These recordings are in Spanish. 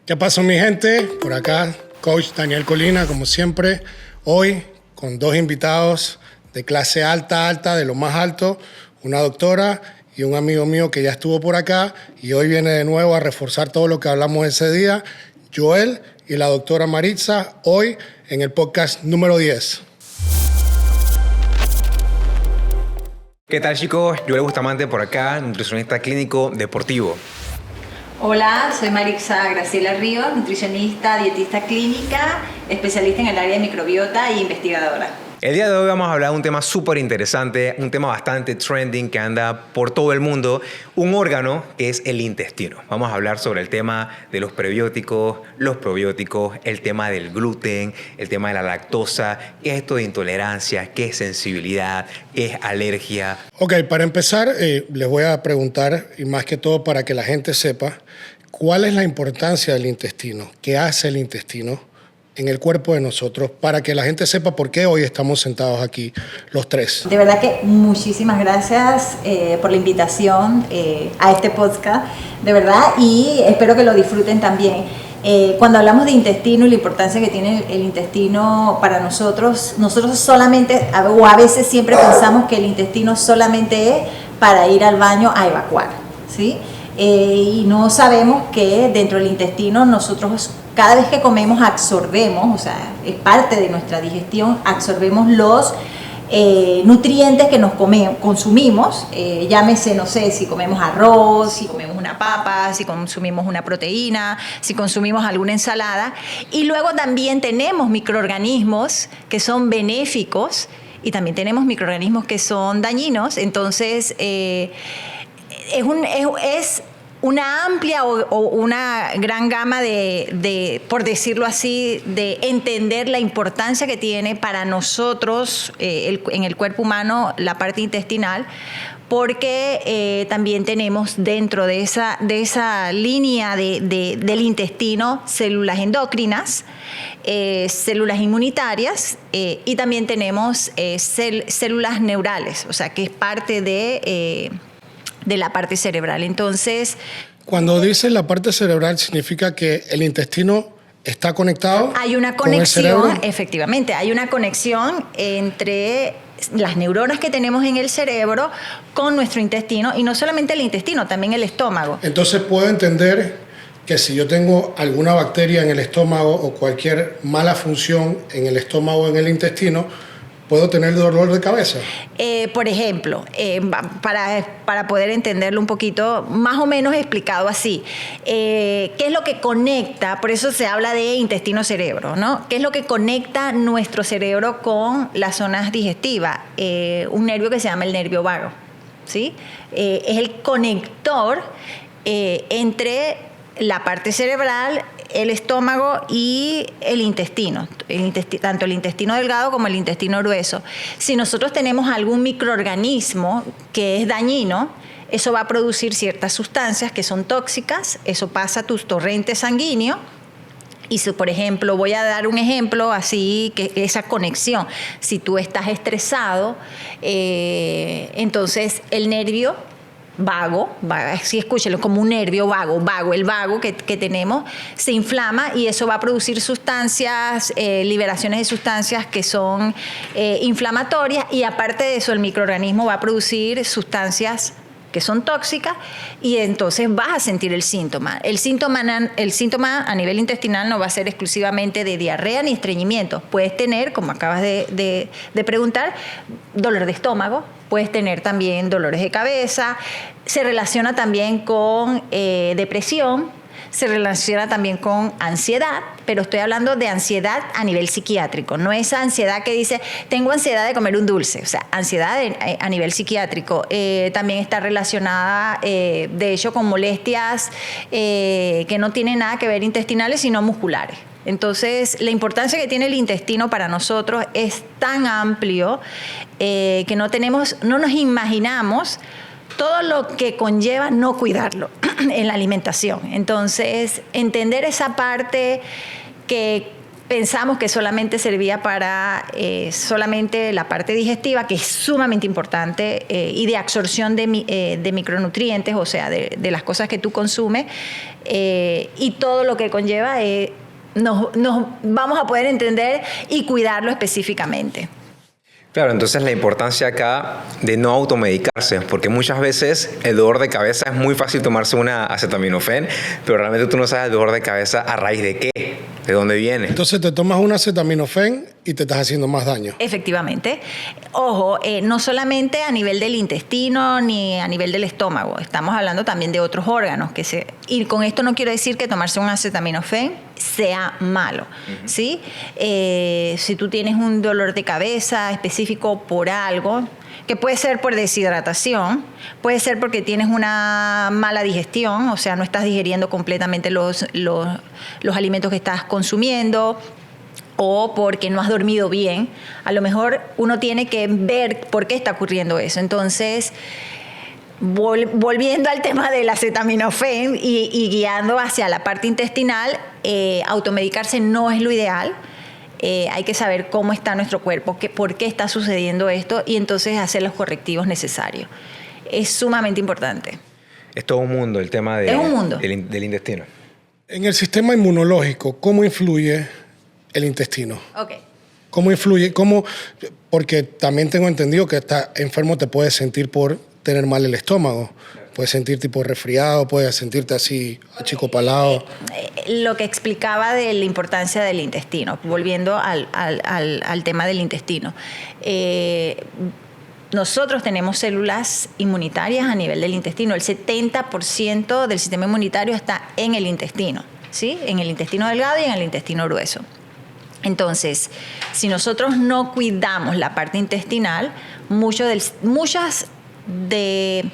¿Qué pasó, mi gente? Por acá, Coach Daniel Colina, como siempre. Hoy con dos invitados de clase alta, de lo más alto. Una doctora y un amigo mío que ya estuvo por acá y hoy viene de nuevo a reforzar todo lo que hablamos ese día. Joel y la doctora Maritza, hoy en el podcast número 10. ¿Qué tal, chicos? Joel Bustamante por acá, nutricionista clínico deportivo. Hola, soy Maritza Graciela Ríos, nutricionista, dietista clínica, especialista en el área de microbiota e investigadora. El día de hoy vamos a hablar de un tema súper interesante, un tema bastante trending que anda por todo el mundo, un órgano que es el intestino. Vamos a hablar sobre el tema de los prebióticos, los probióticos, el tema del gluten, el tema de la lactosa, qué es esto de intolerancia, qué es sensibilidad, qué es alergia. Ok, para empezar, les voy a preguntar, y más que todo para que la gente sepa, ¿cuál es la importancia del intestino? ¿Qué hace el intestino en el cuerpo de nosotros, para que la gente sepa por qué hoy estamos sentados aquí los tres? De verdad que muchísimas gracias por la invitación a este podcast, de verdad, y espero que lo disfruten también. Cuando hablamos de intestino y la importancia que tiene el intestino para nosotros solamente, o a veces siempre pensamos que el intestino solamente es para ir al baño a evacuar, ¿sí? Y no sabemos que dentro del intestino nosotros cada vez que comemos absorbemos, o sea, es parte de nuestra digestión, absorbemos los nutrientes que nos consumimos, llámese, no sé, si comemos arroz, si comemos una papa, si consumimos una proteína, si consumimos alguna ensalada. Y luego también tenemos microorganismos que son benéficos y también tenemos microorganismos que son dañinos. Entonces, es una amplia o una gran gama de, por decirlo así, de entender la importancia que tiene para nosotros en el cuerpo humano la parte intestinal, porque también tenemos dentro de esa línea del intestino células endocrinas, células inmunitarias y también tenemos células neurales, o sea, que es parte de la parte cerebral. Entonces, cuando dice la parte cerebral, ¿significa que el intestino está conectado? Hay una conexión, efectivamente, hay una conexión entre las neuronas que tenemos en el cerebro con nuestro intestino, y no solamente el intestino, también el estómago. Entonces puedo entender que si yo tengo alguna bacteria en el estómago o cualquier mala función en el estómago o en el intestino, ¿puedo tener dolor de cabeza? Por ejemplo, para poder entenderlo un poquito, más o menos explicado así, ¿qué es lo que conecta? Por eso se habla de intestino-cerebro, ¿no? ¿Qué es lo que conecta nuestro cerebro con las zonas digestivas? Un nervio que se llama el nervio vago, ¿sí? Es el conector entre la parte cerebral, el estómago y el intestino, tanto el intestino delgado como el intestino grueso. Si nosotros tenemos algún microorganismo que es dañino, eso va a producir ciertas sustancias que son tóxicas, eso pasa a tus torrentes sanguíneos. Y si, por ejemplo, voy a dar un ejemplo así, que esa conexión, si tú estás estresado, entonces el nervio vago, sí, escúchenlo, como un nervio vago, el vago que tenemos se inflama y eso va a producir sustancias, liberaciones de sustancias que son inflamatorias, y aparte de eso el microorganismo va a producir sustancias que son tóxicas y entonces vas a sentir el síntoma. El síntoma a nivel intestinal no va a ser exclusivamente de diarrea ni estreñimiento. Puedes tener, como acabas de preguntar, dolor de estómago, puedes tener también dolores de cabeza, se relaciona también con depresión, se relaciona también con ansiedad, pero estoy hablando de ansiedad a nivel psiquiátrico, no esa ansiedad que dice, tengo ansiedad de comer un dulce, o sea, ansiedad a nivel psiquiátrico. También está relacionada, de hecho, con molestias que no tienen nada que ver intestinales, sino musculares. Entonces, la importancia que tiene el intestino para nosotros es tan amplio que no nos imaginamos todo lo que conlleva no cuidarlo en la alimentación. Entonces, entender esa parte que pensamos que solamente servía para solamente la parte digestiva, que es sumamente importante, y de absorción de micronutrientes, o sea, de las cosas que tú consumes, y todo lo que conlleva, nos vamos a poder entender y cuidarlo específicamente. Claro, entonces la importancia acá de no automedicarse, porque muchas veces el dolor de cabeza es muy fácil tomarse una acetaminofén, pero realmente tú no sabes el dolor de cabeza a raíz de qué, de dónde viene. Entonces te tomas una acetaminofén y te estás haciendo más daño. Efectivamente. Ojo, no solamente a nivel del intestino ni a nivel del estómago, estamos hablando también de otros órganos. Y con esto no quiero decir que tomarse un acetaminofén sea malo, ¿sí? Si tú tienes un dolor de cabeza específico por algo, que puede ser por deshidratación, puede ser porque tienes una mala digestión, o sea, no estás digeriendo completamente los alimentos que estás consumiendo, o porque no has dormido bien. A lo mejor uno tiene que ver por qué está ocurriendo eso. Entonces, volviendo al tema del acetaminofén y guiando hacia la parte intestinal, automedicarse no es lo ideal. Hay que saber cómo está nuestro cuerpo, por qué está sucediendo esto, y entonces hacer los correctivos necesarios. Es sumamente importante. Es todo un mundo el tema Es un mundo. del intestino. En el sistema inmunológico, ¿cómo influye el intestino? Ok. ¿Cómo influye? Porque también tengo entendido que estar enfermo te puedes sentir por tener mal el estómago. Puedes sentir tipo resfriado, puedes sentirte así achicopalado. Lo que explicaba de la importancia del intestino, volviendo al tema del intestino. Nosotros tenemos células inmunitarias a nivel del intestino. El 70% del sistema inmunitario está en el intestino, ¿sí? En el intestino delgado y en el intestino grueso. Entonces, si nosotros no cuidamos la parte intestinal, muchas de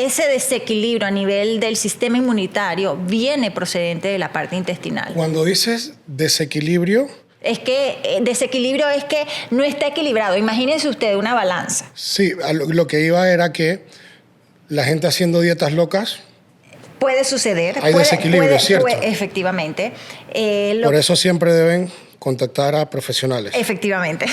ese desequilibrio a nivel del sistema inmunitario viene procedente de la parte intestinal. Cuando dices desequilibrio... Es que desequilibrio es que no está equilibrado. Imagínense ustedes una balanza. Sí, lo que iba era que la gente haciendo dietas locas... Puede suceder. Hay desequilibrio, ¿cierto? Efectivamente. Por eso siempre deben contactar a profesionales. Efectivamente.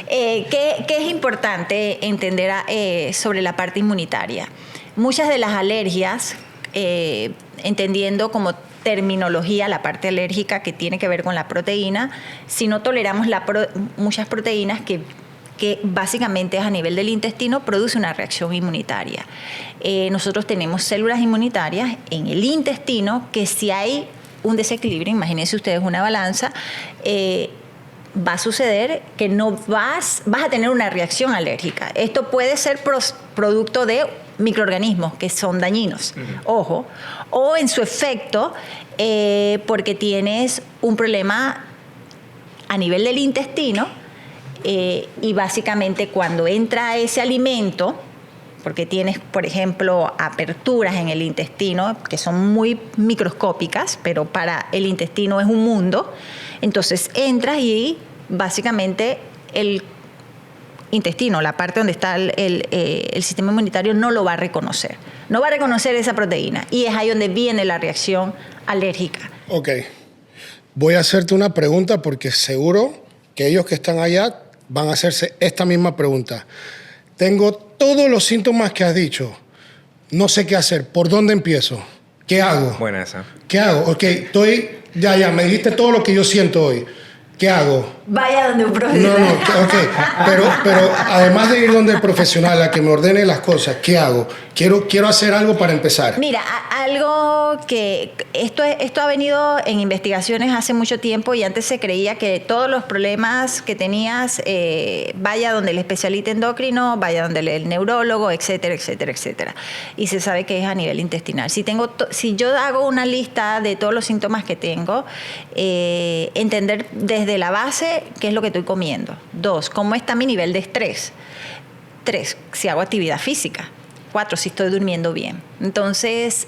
¿Qué es importante entender sobre la parte inmunitaria? Muchas de las alergias, entendiendo como terminología la parte alérgica que tiene que ver con la proteína, si no toleramos muchas proteínas que básicamente es a nivel del intestino, produce una reacción inmunitaria. Nosotros tenemos células inmunitarias en el intestino que si hay un desequilibrio, imagínense ustedes una balanza, va a suceder que no vas a tener una reacción alérgica. Esto puede ser producto de microorganismos que son dañinos, ojo, o en su efecto porque tienes un problema a nivel del intestino, y básicamente cuando entra ese alimento, porque tienes, por ejemplo, aperturas en el intestino que son muy microscópicas, pero para el intestino es un mundo, entonces entras y básicamente el intestino, la parte donde está el sistema inmunitario, no lo va a reconocer. No va a reconocer esa proteína y es ahí donde viene la reacción alérgica. Ok. Voy a hacerte una pregunta porque seguro que ellos que están allá van a hacerse esta misma pregunta. Tengo todos los síntomas que has dicho. No sé qué hacer. ¿Por dónde empiezo? ¿Qué hago? Buena esa. ¿Qué hago? Ok, ya, me dijiste todo lo que yo siento hoy. ¿Qué hago? Vaya donde un profesional. No, ok. Pero además de ir donde el profesional a que me ordene las cosas, ¿qué hago? Quiero hacer algo para empezar. Mira, algo que esto ha venido en investigaciones hace mucho tiempo y antes se creía que todos los problemas que tenías, vaya donde el especialista endocrino, vaya donde el neurólogo, etcétera, etcétera, etcétera. Y se sabe que es a nivel intestinal. Si yo hago una lista de todos los síntomas que tengo, entender desde la base qué es lo que estoy comiendo. 2, cómo está mi nivel de estrés. 3, si hago actividad física. 4, si estoy durmiendo bien. Entonces,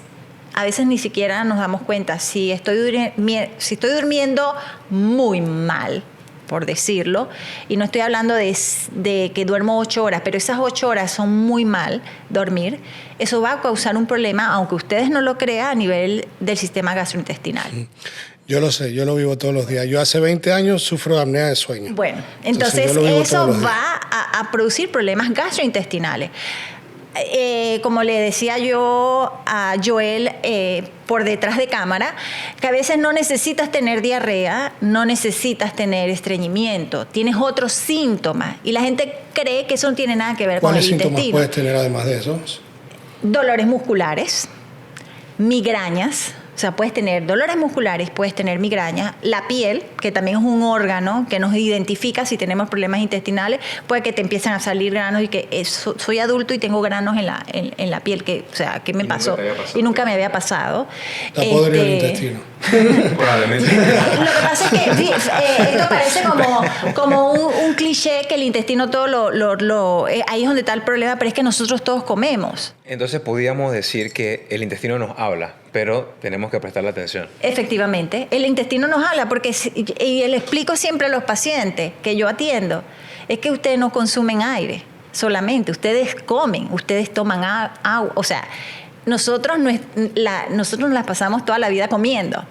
a veces ni siquiera nos damos cuenta si estoy durmiendo muy mal por decirlo, y no estoy hablando de que duermo 8 horas, pero esas 8 horas son muy mal dormir, eso va a causar un problema, aunque ustedes no lo crean, a nivel del sistema gastrointestinal. Yo lo sé, yo lo vivo todos los días. Yo hace 20 años sufro de apnea de sueño. Bueno, entonces eso va a producir problemas gastrointestinales. Como le decía yo a Joel por detrás de cámara, que a veces no necesitas tener diarrea, no necesitas tener estreñimiento, tienes otros síntomas y la gente cree que eso no tiene nada que ver con el intestino. ¿Cuáles síntomas puedes tener además de esos? Dolores musculares, migrañas. O sea, puedes tener dolores musculares, puedes tener migrañas. La piel, que también es un órgano que nos identifica si tenemos problemas intestinales, puede que te empiecen a salir granos y que soy adulto y tengo granos en la piel. O sea, ¿qué me pasó? Y nunca me había pasado. Está podrido el intestino. Probablemente. Lo que pasa es que esto parece como un cliché, que el intestino todo ahí es donde está el problema, pero es que nosotros todos comemos. Entonces podríamos decir que el intestino nos habla, pero tenemos que prestarle atención. Efectivamente, el intestino nos habla porque, y le explico siempre a los pacientes que yo atiendo, es que ustedes no consumen aire solamente, ustedes comen, ustedes toman agua, o sea, nosotros nos la pasamos toda la vida comiendo.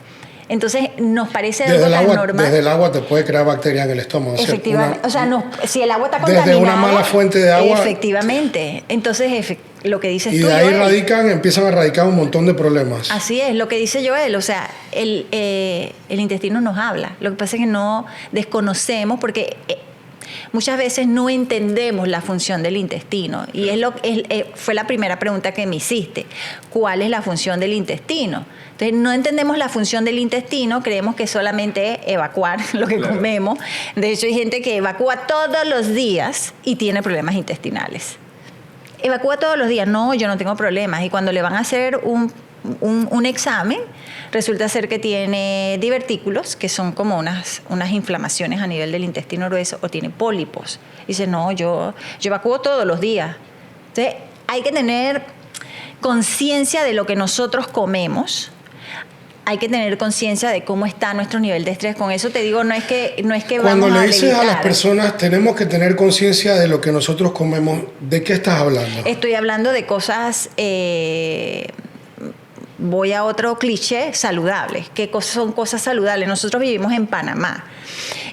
Entonces nos parece algo tan normal. Desde el agua te puede crear bacterias en el estómago. Efectivamente. Si el agua está contaminada. Desde una mala fuente de agua. Efectivamente. Entonces, lo que dices tú. Y de ahí empiezan a radicar un montón de problemas. Así es, lo que dice Joel. O sea, el intestino nos habla. Lo que pasa es que no desconocemos porque muchas veces no entendemos la función del intestino. Y fue la primera pregunta que me hiciste. ¿Cuál es la función del intestino? Entonces, no entendemos la función del intestino, creemos que solamente es evacuar lo que comemos. De hecho, hay gente que evacúa todos los días y tiene problemas intestinales. Evacúa todos los días. No, yo no tengo problemas. Y cuando le van a hacer un examen, resulta ser que tiene divertículos, que son como unas inflamaciones a nivel del intestino grueso, o tiene pólipos. Y dice, no, yo evacúo todos los días. Entonces, hay que tener conciencia de lo que nosotros comemos. Hay que tener conciencia de cómo está nuestro nivel de estrés. Con eso te digo, no es que cuando vamos le dices levitar. a las personas, tenemos que tener conciencia de lo que nosotros comemos, ¿de qué estás hablando? Estoy hablando de cosas, voy a otro cliché, saludables. ¿Qué son cosas saludables? Nosotros vivimos en Panamá.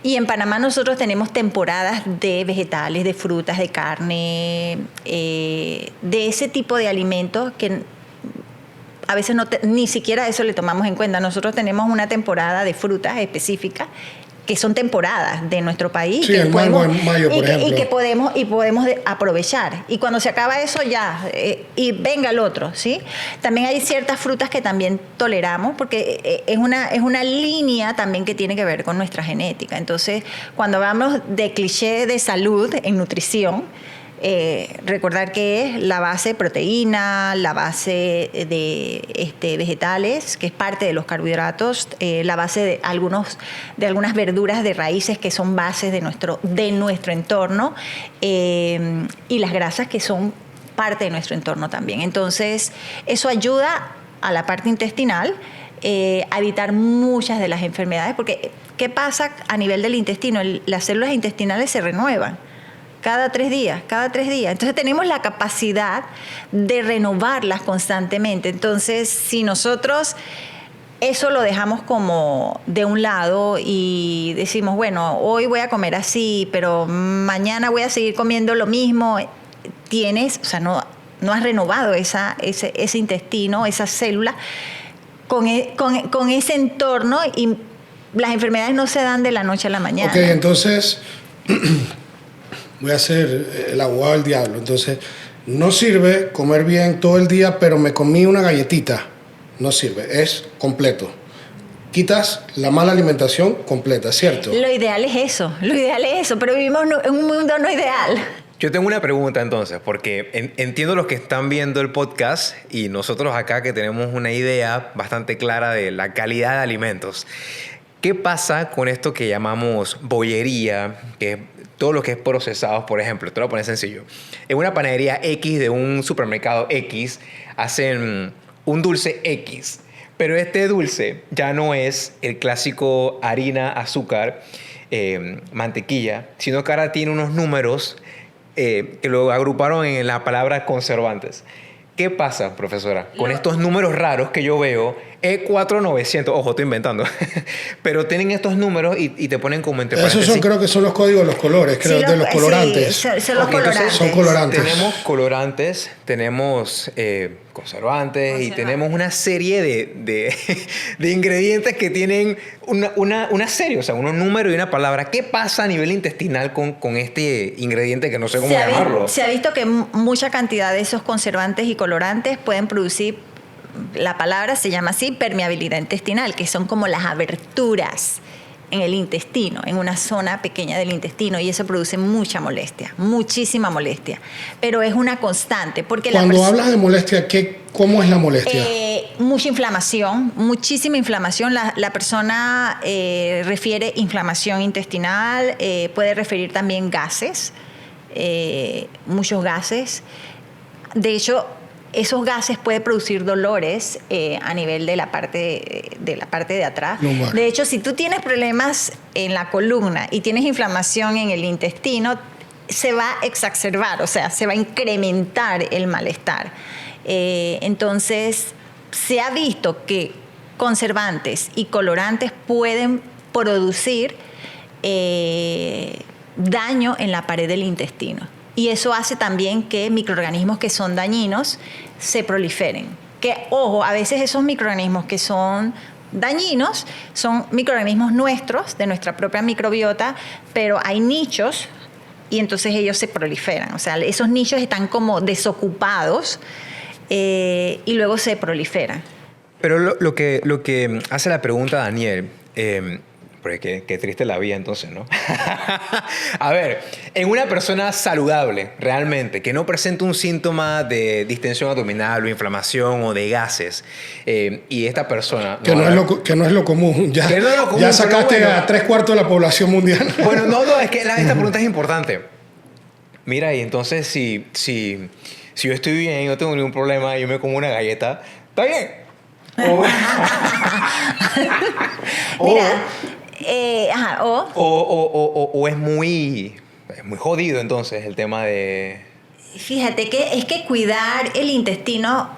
Y en Panamá nosotros tenemos temporadas de vegetales, de frutas, de carne, de ese tipo de alimentos que a veces ni siquiera eso le tomamos en cuenta. Nosotros tenemos una temporada de frutas específicas que son temporadas de nuestro país. Sí, en mayo, por ejemplo. Y que podemos aprovechar. Y cuando se acaba eso, ya, y venga el otro, ¿sí? También hay ciertas frutas que también toleramos, porque es una línea también que tiene que ver con nuestra genética. Entonces, cuando hablamos de cliché de salud en nutrición, recordar que es la base de proteína, la base de vegetales, que es parte de los carbohidratos, la base de algunas verduras de raíces que son bases de nuestro entorno, y las grasas que son parte de nuestro entorno también. Entonces, eso ayuda a la parte intestinal a evitar muchas de las enfermedades, porque ¿qué pasa a nivel del intestino? Las células intestinales se renuevan cada 3 días. Entonces tenemos la capacidad de renovarlas constantemente. Entonces, si nosotros eso lo dejamos como de un lado y decimos, bueno, hoy voy a comer así, pero mañana voy a seguir comiendo lo mismo, no has renovado ese intestino, esa célula, con ese entorno, y las enfermedades no se dan de la noche a la mañana. Ok, entonces voy a ser el abogado del diablo. Entonces, no sirve comer bien todo el día, pero me comí una galletita. No sirve, es completo. Quitas la mala alimentación completa, ¿cierto? Lo ideal es eso, pero vivimos en un mundo no ideal. Yo tengo una pregunta entonces, porque entiendo los que están viendo el podcast y nosotros acá que tenemos una idea bastante clara de la calidad de alimentos. ¿Qué pasa con esto que llamamos bollería, que es todo lo que es procesados? Por ejemplo, te lo voy a poner sencillo. En una panadería X de un supermercado X hacen un dulce X, pero este dulce ya no es el clásico harina, azúcar, mantequilla, sino que ahora tiene unos números que lo agruparon en la palabra conservantes. ¿Qué pasa, profesora, con estos números raros que yo veo? E4900, ojo, estoy inventando, pero tienen estos números y te ponen como entre paréntesis. Esos creo que son los códigos de los colores, creo, de los colorantes. Sí, son los colorantes. Son colorantes. Tenemos colorantes, tenemos conservantes y tenemos una serie de ingredientes que tienen una serie, o sea, unos números y una palabra. ¿Qué pasa a nivel intestinal con este ingrediente que no sé cómo llamarlo? Se ha visto que mucha cantidad de esos conservantes y colorantes pueden producir, la palabra se llama así, permeabilidad intestinal, que son como las aberturas en el intestino, en una zona pequeña del intestino, y eso produce mucha molestia, muchísima molestia. Pero es una constante. Porque cuando hablas de molestia, ¿cómo es la molestia? Mucha inflamación, muchísima inflamación. La persona refiere inflamación intestinal, puede referir también gases, muchos gases. De hecho, esos gases pueden producir dolores a nivel de la parte de atrás. Lumbar. De hecho, si tú tienes problemas en la columna y tienes inflamación en el intestino, se va a exacerbar, o sea, se va a incrementar el malestar. Entonces, se ha visto que conservantes y colorantes pueden producir daño en la pared del intestino. Y eso hace también que microorganismos que son dañinos se proliferen. Que, ojo, a veces esos microorganismos que son dañinos son microorganismos nuestros, de nuestra propia microbiota, pero hay nichos y entonces ellos se proliferan. O sea, esos nichos están como desocupados y luego se proliferan. Pero lo que hace la pregunta Daniel, porque qué triste la vida entonces, ¿no? A ver, en una persona saludable, realmente, que no presenta un síntoma de distensión abdominal o inflamación o de gases, y esta persona... Que no es lo común. Ya, que no es lo común, ya sacaste bueno, a 3/4 de la población mundial. Bueno, no, es que esta pregunta es importante. Mira, y entonces si yo estoy bien, no tengo ningún problema, yo me como una galleta, ¿está bien? Mira... O es muy jodido entonces el tema de... Fíjate que es que cuidar el intestino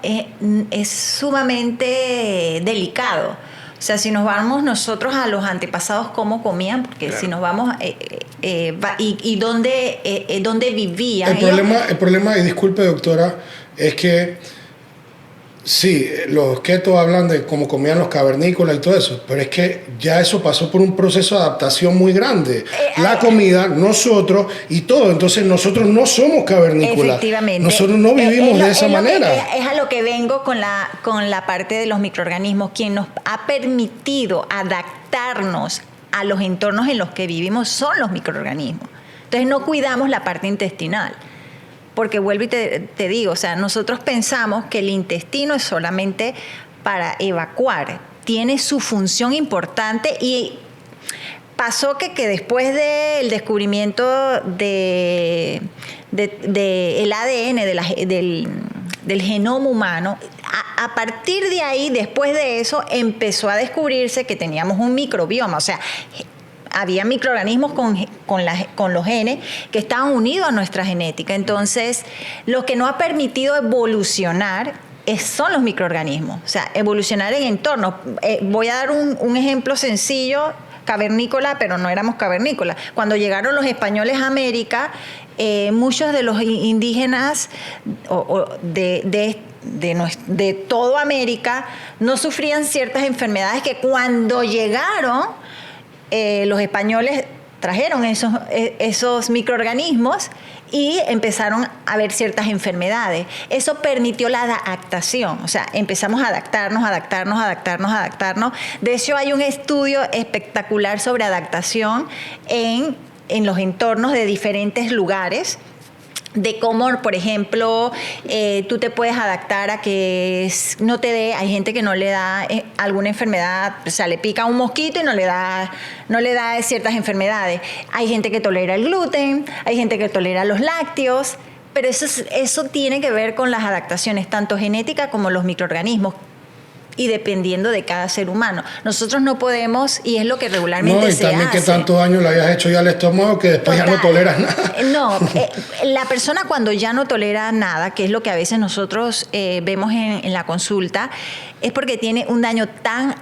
es sumamente delicado. O sea, si nos vamos nosotros a los antepasados, cómo comían, porque claro, si nos vamos y dónde vivían. El problema, y disculpe doctora, es que sí, los keto hablan de cómo comían los cavernícolas y todo eso, pero es que ya eso pasó por un proceso de adaptación muy grande. La comida, nosotros y todo. Entonces nosotros no somos cavernícolas. Efectivamente. Nosotros no vivimos de esa manera. Es a lo que vengo con la parte de los microorganismos. Quien nos ha permitido adaptarnos a los entornos en los que vivimos son los microorganismos. Entonces no cuidamos la parte intestinal. Porque vuelvo y te digo, o sea, nosotros pensamos que el intestino es solamente para evacuar. Tiene su función importante y pasó que después del descubrimiento del ADN, del genoma humano, a partir de ahí, después de eso, empezó a descubrirse que teníamos un microbioma, o sea, había microorganismos con los genes que estaban unidos a nuestra genética. Entonces, lo que nos ha permitido evolucionar son los microorganismos. O sea, evolucionar en entornos. Voy a dar un ejemplo sencillo, cavernícola, pero no éramos cavernícolas. Cuando llegaron los españoles a América, muchos de los indígenas de toda América no sufrían ciertas enfermedades que cuando llegaron los españoles trajeron esos microorganismos y empezaron a haber ciertas enfermedades. Eso permitió la adaptación, o sea, empezamos a adaptarnos. De hecho, hay un estudio espectacular sobre adaptación en los entornos de diferentes lugares, de cómo, por ejemplo, tú te puedes adaptar a que no te dé, hay gente que no le da alguna enfermedad, o sea, le pica un mosquito y no le da ciertas enfermedades. Hay gente que tolera el gluten, hay gente que tolera los lácteos, pero eso tiene que ver con las adaptaciones, tanto genéticas como los microorganismos. y dependiendo de cada ser humano. Nosotros no podemos, y es lo que regularmente se hace. No, y también que tantos años le hayas hecho ya al estómago que después ya no toleras nada. No, la persona cuando ya no tolera nada, que es lo que a veces nosotros vemos en la consulta, es porque tiene un daño tan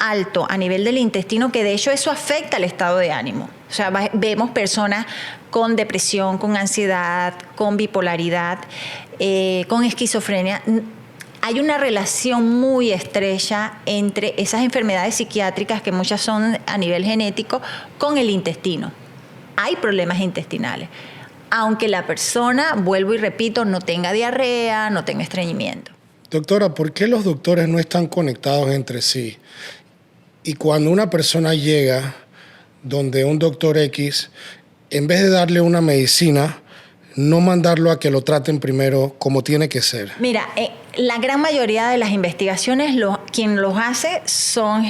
alto a nivel del intestino que de hecho eso afecta el estado de ánimo. O sea, vemos personas con depresión, con ansiedad, con bipolaridad, con esquizofrenia. Hay una relación muy estrecha entre esas enfermedades psiquiátricas, que muchas son a nivel genético, con el intestino. Hay problemas intestinales, aunque la persona, vuelvo y repito, no tenga diarrea, no tenga estreñimiento. Doctora, ¿por qué los doctores no están conectados entre sí? Y cuando una persona llega donde un doctor X, en vez de darle una medicina, no mandarlo a que lo traten primero como tiene que ser. Mira, la gran mayoría de las investigaciones, quien los hace son,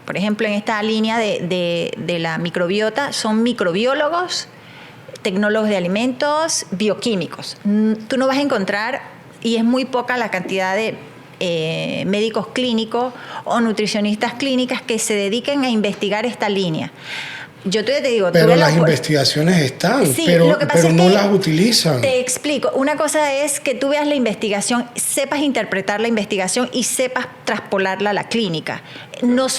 por ejemplo, en esta línea de la microbiota, son microbiólogos, tecnólogos de alimentos, bioquímicos. Tú no vas a encontrar, y es muy poca la cantidad de médicos clínicos o nutricionistas clínicas que se dediquen a investigar esta línea. Yo te digo, pero las investigaciones están, sí, pero es no que las utilizan. Te explico. Una cosa es que tú veas la investigación, sepas interpretar la investigación y sepas traspolarla a la clínica.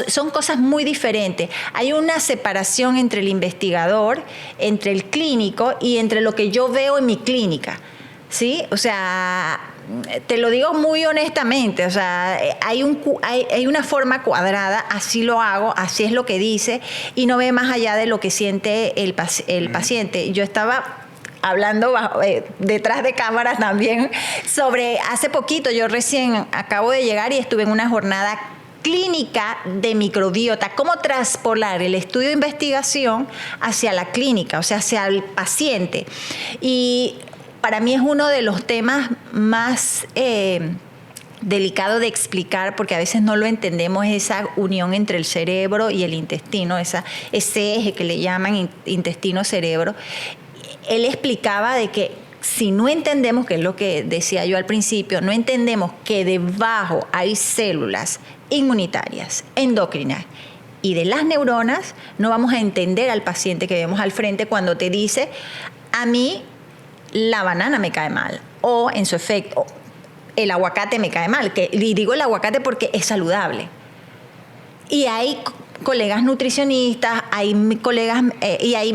Son cosas muy diferentes. Hay una separación entre el investigador, entre el clínico y entre lo que yo veo en mi clínica. ¿Sí? O sea, te lo digo muy honestamente, o sea, hay una forma cuadrada, así lo hago, así es lo que dice, y no ve más allá de lo que siente el paciente. Yo estaba hablando detrás de cámaras también sobre, hace poquito, yo recién acabo de llegar y estuve en una jornada clínica de microbiota, cómo traspolar el estudio de investigación hacia la clínica, o sea, hacia el paciente. Y para mí es uno de los temas más delicado de explicar, porque a veces no lo entendemos, esa unión entre el cerebro y el intestino, ese eje que le llaman intestino-cerebro. Él explicaba de que si no entendemos, que es lo que decía yo al principio, no entendemos que debajo hay células inmunitarias, endocrinas y de las neuronas, no vamos a entender al paciente que vemos al frente cuando te dice, a mí la banana me cae mal, o en su efecto, el aguacate me cae mal, y digo el aguacate porque es saludable. Y hay colegas nutricionistas, hay colegas y hay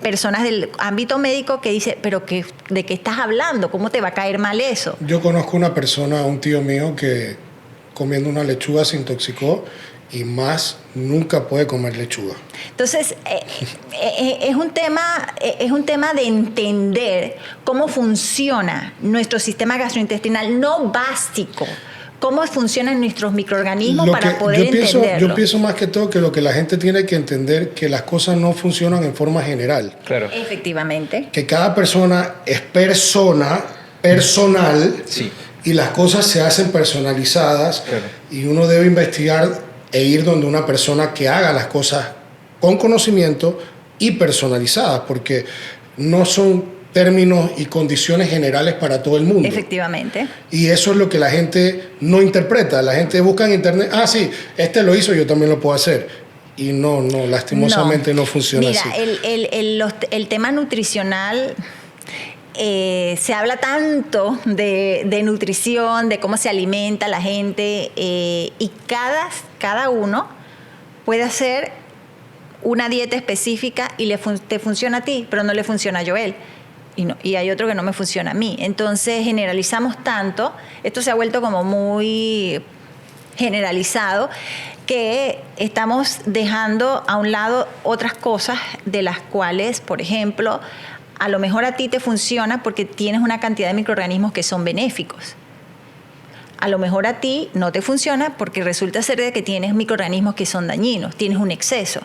personas del ámbito médico que dicen, pero ¿de qué estás hablando? ¿Cómo te va a caer mal eso? Yo conozco una persona, un tío mío, que comiendo una lechuga se intoxicó y más nunca puede comer lechuga. Entonces, es un tema de entender cómo funciona nuestro sistema gastrointestinal, no básico, cómo funcionan nuestros microorganismos para poder entenderlo. Yo pienso más que todo que lo que la gente tiene que entender, que las cosas no funcionan en forma general. Claro. Efectivamente. Que cada persona es personal, sí, y las cosas se hacen personalizadas, claro, y uno debe investigar e ir donde una persona que haga las cosas con conocimiento y personalizadas, porque no son términos y condiciones generales para todo el mundo. Efectivamente. Y eso es lo que la gente no interpreta. La gente busca en internet, sí, este lo hizo, yo también lo puedo hacer. Y no, lastimosamente no funciona así. Mira, el tema nutricional, se habla tanto de nutrición, de cómo se alimenta la gente, y cada uno puede hacer una dieta específica y te funciona a ti, pero no le funciona a Joel. Y hay otro que no me funciona a mí. Entonces generalizamos tanto, esto se ha vuelto como muy generalizado, que estamos dejando a un lado otras cosas de las cuales, por ejemplo, a lo mejor a ti te funciona porque tienes una cantidad de microorganismos que son benéficos. A lo mejor a ti no te funciona porque resulta ser de que tienes microorganismos que son dañinos, tienes un exceso.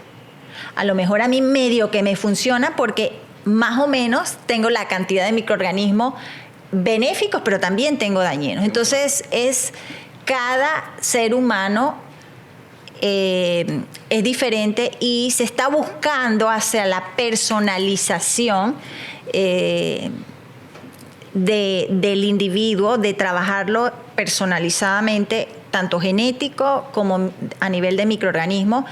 A lo mejor a mí medio que me funciona porque más o menos tengo la cantidad de microorganismos benéficos, pero también tengo dañinos. Entonces, cada ser humano es diferente y se está buscando hacia la personalización del individuo, de trabajarlo personalizadamente tanto genético como a nivel de microorganismo.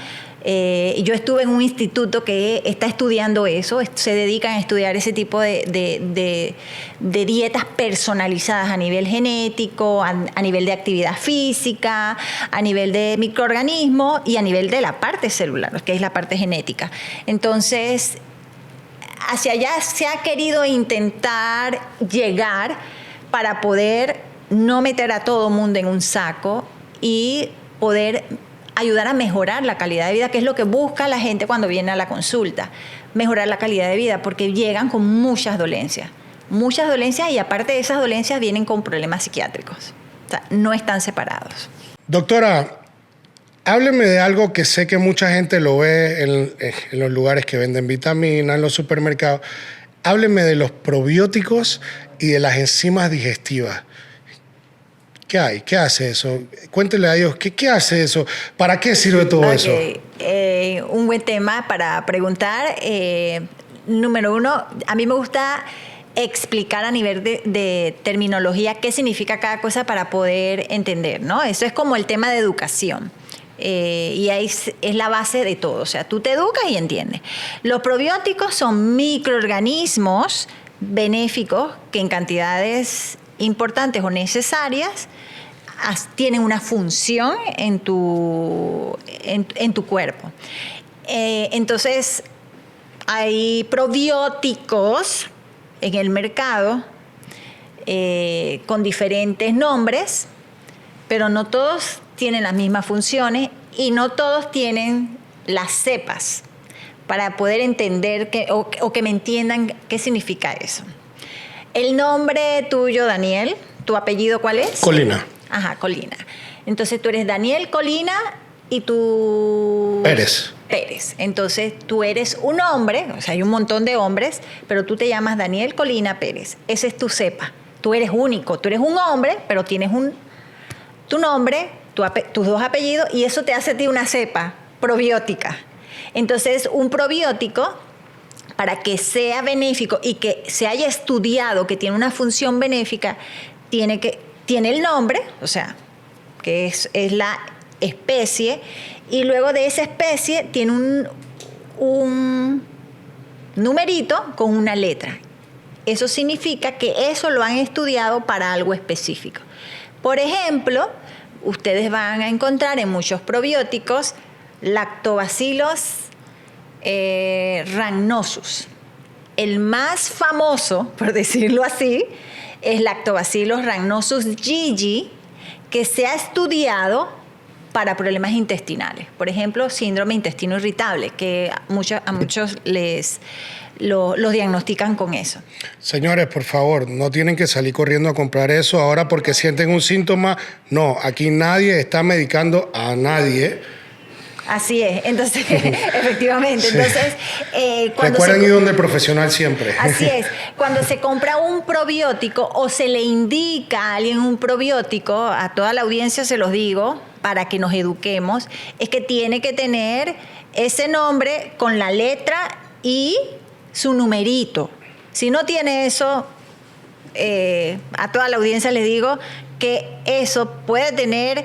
Yo estuve en un instituto que está estudiando eso, se dedican a estudiar ese tipo de dietas personalizadas a nivel genético, a nivel de actividad física, a nivel de microorganismo y a nivel de la parte celular, que es la parte genética. Entonces, hacia allá se ha querido intentar llegar para poder no meter a todo mundo en un saco y poder ayudar a mejorar la calidad de vida, que es lo que busca la gente cuando viene a la consulta, mejorar la calidad de vida, porque llegan con muchas dolencias y aparte de esas dolencias vienen con problemas psiquiátricos, o sea, no están separados. Doctora, hábleme de algo que sé que mucha gente lo ve en los lugares que venden vitaminas, en los supermercados. Hábleme de los probióticos y de las enzimas digestivas. ¿Qué hay? ¿Qué hace eso? Cuéntele a ellos, ¿qué hace eso? ¿Para qué sirve todo eso? Un buen tema para preguntar. Número uno, a mí me gusta explicar a nivel de terminología qué significa cada cosa para poder entender, ¿no? Eso es como el tema de educación. Y ahí es la base de todo. O sea, tú te educas y entiendes. Los probióticos son microorganismos benéficos que en cantidades importantes o necesarias tienen una función en tu cuerpo. Entonces, hay probióticos en el mercado con diferentes nombres, pero no todos tienen las mismas funciones y no todos tienen las cepas para poder entender o que me entiendan qué significa eso. El nombre tuyo, Daniel, ¿tu apellido cuál es? Colina. Ajá, Colina. Entonces tú eres Daniel Colina y tú... Pérez. Entonces tú eres un hombre, o sea, hay un montón de hombres, pero tú te llamas Daniel Colina Pérez. Ese es tu cepa. Tú eres único. Tú eres un hombre, pero tienes tu nombre, tus dos apellidos, y eso te hace a ti una cepa probiótica. Entonces, un probiótico, para que sea benéfico y que se haya estudiado que tiene una función benéfica, tiene el nombre, o sea, que es la especie, y luego de esa especie tiene un numerito con una letra. Eso significa que eso lo han estudiado para algo específico. Por ejemplo, ustedes van a encontrar en muchos probióticos Lactobacillus rhamnosus. El más famoso, por decirlo así, es Lactobacillus rhamnosus gygi, que se ha estudiado para problemas intestinales. Por ejemplo, síndrome intestino irritable, que a muchos los diagnostican con eso. Señores, por favor, no tienen que salir corriendo a comprar eso ahora porque sienten un síntoma. No, aquí nadie está medicando a nadie. Así es, entonces, efectivamente. Sí. Entonces, recuerden ir donde el profesional siempre. Así es, cuando se compra un probiótico o se le indica a alguien un probiótico, a toda la audiencia se los digo, para que nos eduquemos, es que tiene que tener ese nombre con la letra y su numerito. Si no tiene eso, a toda la audiencia les digo que eso puede tener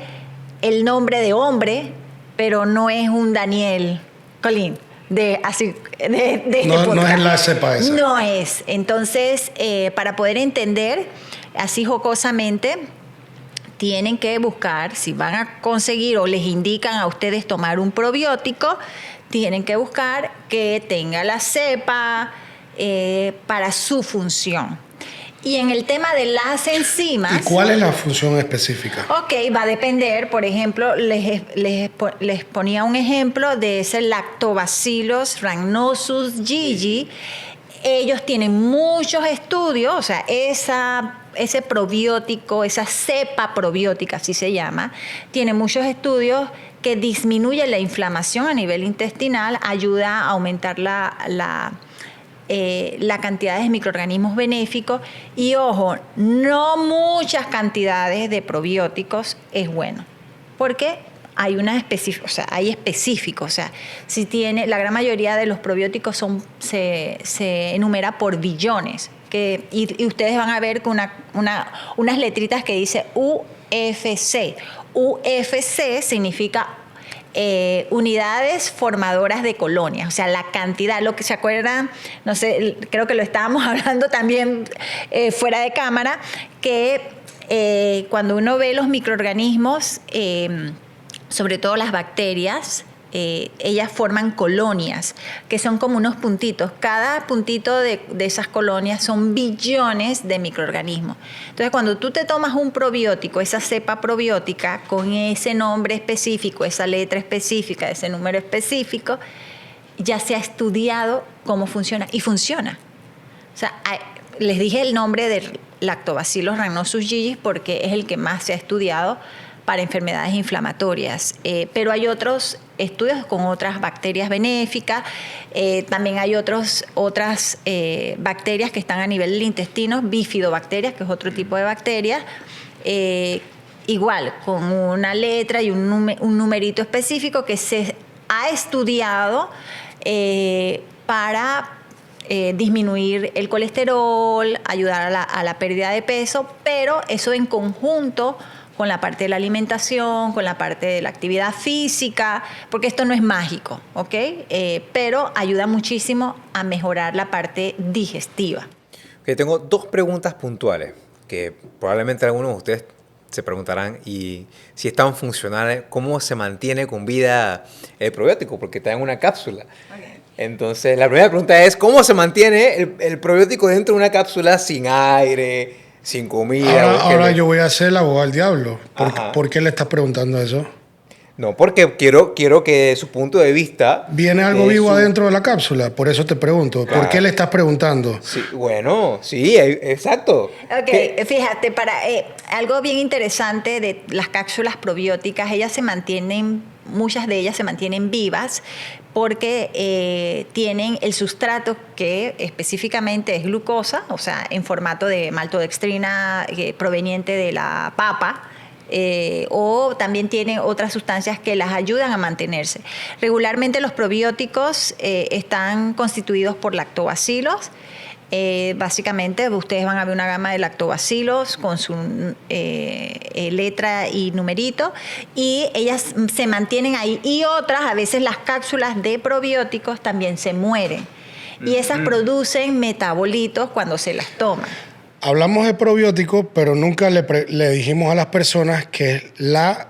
el nombre de hombre, pero no es un Daniel Colín. No es la cepa esa. No es. Entonces, para poder entender así jocosamente, tienen que buscar, si van a conseguir o les indican a ustedes tomar un probiótico, tienen que buscar que tenga la cepa para su función. Y en el tema de las enzimas... ¿Y cuál es la función específica? Ok, va a depender. Por ejemplo, les ponía un ejemplo de ese Lactobacillus rhamnosus gygi. Ellos tienen muchos estudios, o sea, ese probiótico, esa cepa probiótica, así se llama, tiene muchos estudios que disminuye la inflamación a nivel intestinal, ayuda a aumentar la cantidad de microorganismos benéficos y, ojo, no muchas cantidades de probióticos es bueno, porque hay hay específicos, o sea, si tiene, la gran mayoría de los probióticos se enumera por billones, y ustedes van a ver con unas letritas que dice UFC. UFC significa unidades formadoras de colonias, o sea, la cantidad, lo que se acuerdan, no sé, creo que lo estábamos hablando también fuera de cámara, que cuando uno ve los microorganismos, sobre todo las bacterias, ellas forman colonias, que son como unos puntitos. Cada puntito de esas colonias son billones de microorganismos. Entonces, cuando tú te tomas un probiótico, esa cepa probiótica, con ese nombre específico, esa letra específica, ese número específico, ya se ha estudiado cómo funciona, y funciona. O sea, les dije el nombre del Lactobacillus rhamnosus gigis porque es el que más se ha estudiado para enfermedades inflamatorias. Pero hay otros estudios con otras bacterias benéficas. También hay otras bacterias que están a nivel del intestino, bifidobacterias, que es otro tipo de bacterias. Igual, con una letra y un numerito específico que se ha estudiado para disminuir el colesterol, ayudar a la pérdida de peso, pero eso en conjunto con la parte de la alimentación, con la parte de la actividad física, porque esto no es mágico, ¿ok? Pero ayuda muchísimo a mejorar la parte digestiva. Okay, tengo 2 preguntas puntuales que probablemente algunos de ustedes se preguntarán, y si es tan funcional, ¿cómo se mantiene con vida el probiótico? Porque está en una cápsula. Okay. Entonces, la primera pregunta es, ¿cómo se mantiene el probiótico dentro de una cápsula sin aire, sin comida? Ahora yo voy a ser el abogado del diablo. ¿Por qué le estás preguntando eso? No, porque quiero que su punto de vista... ¿Viene algo vivo adentro de la cápsula? Por eso te pregunto. Claro. ¿Por qué le estás preguntando? Sí, bueno, sí, exacto. Ok, fíjate, algo bien interesante de las cápsulas probióticas, muchas de ellas se mantienen vivas porque tienen el sustrato que específicamente es glucosa, o sea, en formato de maltodextrina proveniente de la papa, o también tienen otras sustancias que las ayudan a mantenerse. Regularmente los probióticos están constituidos por lactobacilos. Básicamente ustedes van a ver una gama de lactobacilos con su letra y numerito, y ellas se mantienen ahí, y otras, a veces las cápsulas de probióticos también se mueren, y esas producen metabolitos cuando se las toman. Hablamos de probióticos, pero nunca le dijimos a las personas que es la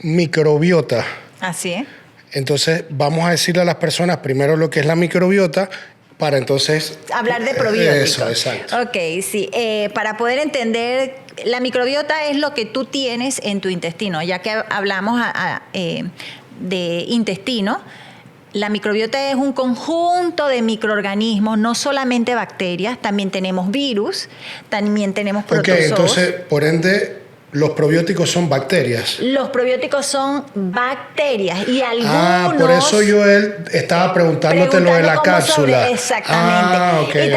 microbiota. Así es. Entonces vamos a decirle a las personas primero lo que es la microbiota, para entonces... hablar de probióticos. Eso, exacto. Ok, sí. Para poder entender, la microbiota es lo que tú tienes en tu intestino. Ya que hablamos de intestino, la microbiota es un conjunto de microorganismos, no solamente bacterias, también tenemos virus, también tenemos protozoos. Ok, entonces, por ende, los probióticos son bacterias. Los probióticos son bacterias y algunos... por eso yo estaba preguntándote lo de la cápsula. Exactamente. Okay, y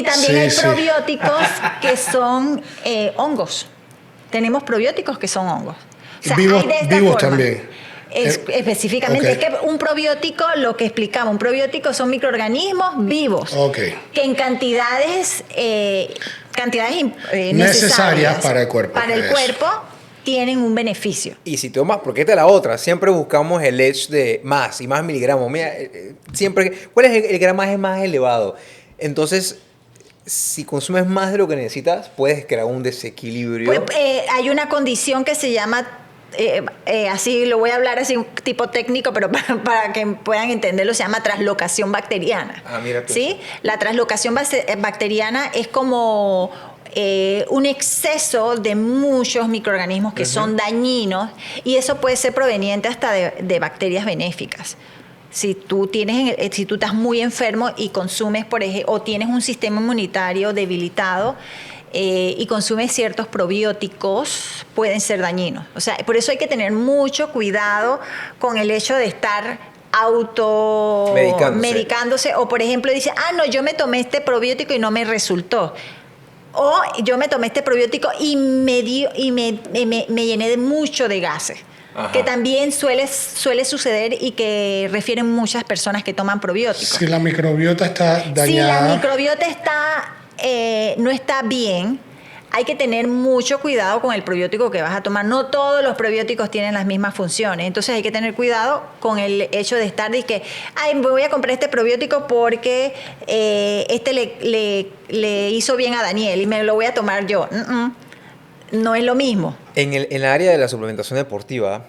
también hay sí, probióticos que son hongos. Tenemos probióticos que son hongos. O sea, vivos también. Específicamente, es que un probiótico, lo que explicaba, un probiótico son microorganismos vivos que en cantidades necesarias para el cuerpo. Para el cuerpo tienen un beneficio. Y si tomas, porque esta es la otra, siempre buscamos el edge de más y más miligramos. Mira, siempre, ¿cuál es el gramaje más elevado? Entonces, si consumes más de lo que necesitas, puedes crear un desequilibrio. Hay una condición que se llama... así lo voy a hablar así un tipo técnico, pero para que puedan entenderlo, se llama translocación bacteriana. Mira tú. ¿Sí? La translocación bacteriana es como un exceso de muchos microorganismos que son dañinos, y eso puede ser proveniente hasta de bacterias benéficas. Si tú estás muy enfermo y consumes, por ejemplo, o tienes un sistema inmunitario debilitado, y consume ciertos probióticos, pueden ser dañinos. O sea, por eso hay que tener mucho cuidado con el hecho de estar medicándose. O, por ejemplo, dice, no, yo me tomé este probiótico y no me resultó. O yo me tomé este probiótico y me llené de mucho de gases. Que también suele suceder y que refieren muchas personas que toman probióticos. Si la microbiota está dañada. Si la microbiota no está bien, hay que tener mucho cuidado con el probiótico que vas a tomar. No todos los probióticos tienen las mismas funciones, entonces hay que tener cuidado con el hecho de estar de que, ay, me voy a comprar este probiótico porque este le hizo bien a Daniel y me lo voy a tomar yo. No es lo mismo. En el área de la suplementación deportiva,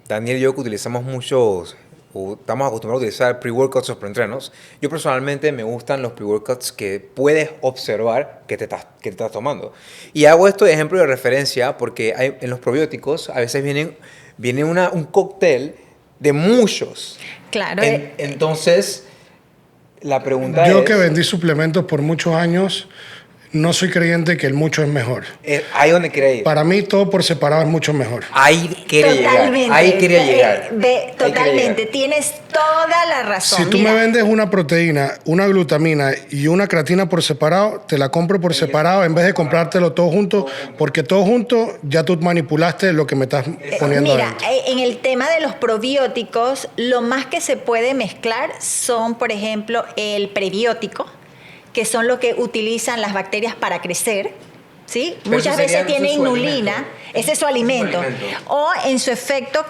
Daniel y yo que utilizamos muchos, o estamos acostumbrados a utilizar pre-workouts o preentrenos. Yo personalmente me gustan los pre-workouts que puedes observar que te estás tomando. Y hago esto de ejemplo de referencia porque en los probióticos a veces viene un cóctel de muchos. Claro. Entonces, la pregunta es... Yo que vendí suplementos por muchos años, no soy creyente que el mucho es mejor. Ahí donde quería ir. Para mí todo por separado es mucho mejor. Ahí quería llegar. Ahí quería llegar. Totalmente. Tienes toda la razón. Si tú me vendes una proteína, una glutamina y una creatina por separado, te la compro por separado en vez de comprártelo todo junto, porque todo junto ya tú manipulaste lo que me estás poniendo Mira, adentro. en el tema de los probióticos, lo más que se puede mezclar son, por ejemplo, el prebiótico, que son lo que utilizan las bacterias para crecer, ¿sí? Muchas veces tiene inulina, ese es su alimento. O en su efecto,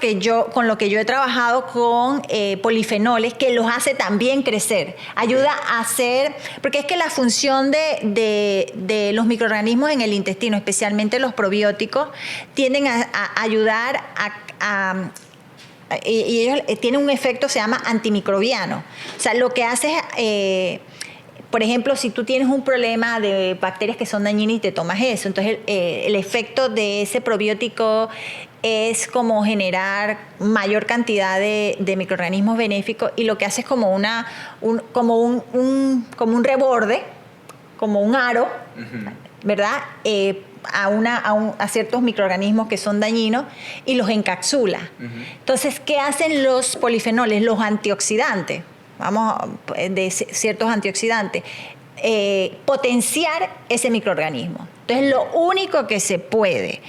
con lo que yo he trabajado con polifenoles, que los hace también crecer. Ayuda a hacer, porque es que la función de los microorganismos en el intestino, especialmente los probióticos, tienden a ayudar y ellos tienen un efecto, se llama antimicrobiano. O sea, lo que hace es... por ejemplo, si tú tienes un problema de bacterias que son dañinas y te tomas eso, entonces el efecto de ese probiótico es como generar mayor cantidad de microorganismos benéficos y lo que hace es como un reborde, como un aro, ¿verdad? A ciertos microorganismos que son dañinos y los encapsula. Entonces, ¿qué hacen los polifenoles? Los antioxidantes. De ciertos antioxidantes, potenciar ese microorganismo. Entonces, lo único que se puede,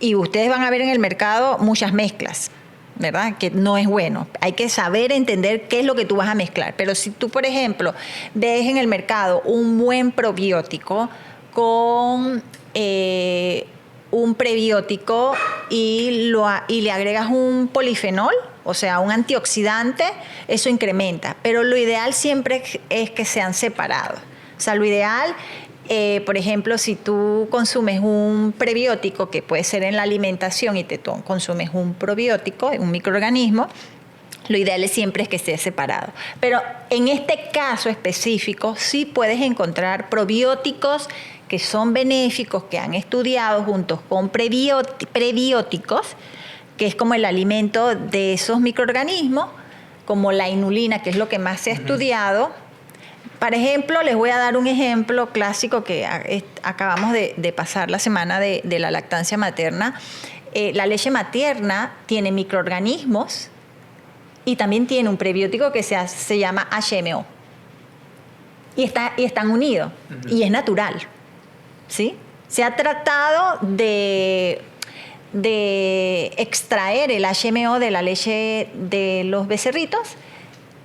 y ustedes van a ver en el mercado muchas mezclas, ¿verdad? Que no es bueno. Hay que saber entender qué es lo que tú vas a mezclar. Pero si tú, por ejemplo, ves en el mercado un buen probiótico con un prebiótico y le agregas un polifenol, o sea, un antioxidante, eso incrementa. Pero lo ideal siempre es que sean separados. O sea, lo ideal, por ejemplo, si tú consumes un prebiótico, que puede ser en la alimentación, y te consumes un probiótico, un microorganismo, lo ideal siempre es que esté separado. Pero en este caso específico, sí puedes encontrar probióticos que son benéficos, que han estudiado juntos con prebióticos, que es como el alimento de esos microorganismos, como la inulina, que es lo que más se ha estudiado. Por ejemplo, les voy a dar un ejemplo clásico que acabamos de pasar la semana de la lactancia materna. La leche materna tiene microorganismos y también tiene un prebiótico que se llama HMO. Y están unidos, y es natural, ¿sí? Se ha tratado de extraer el HMO de la leche de los becerritos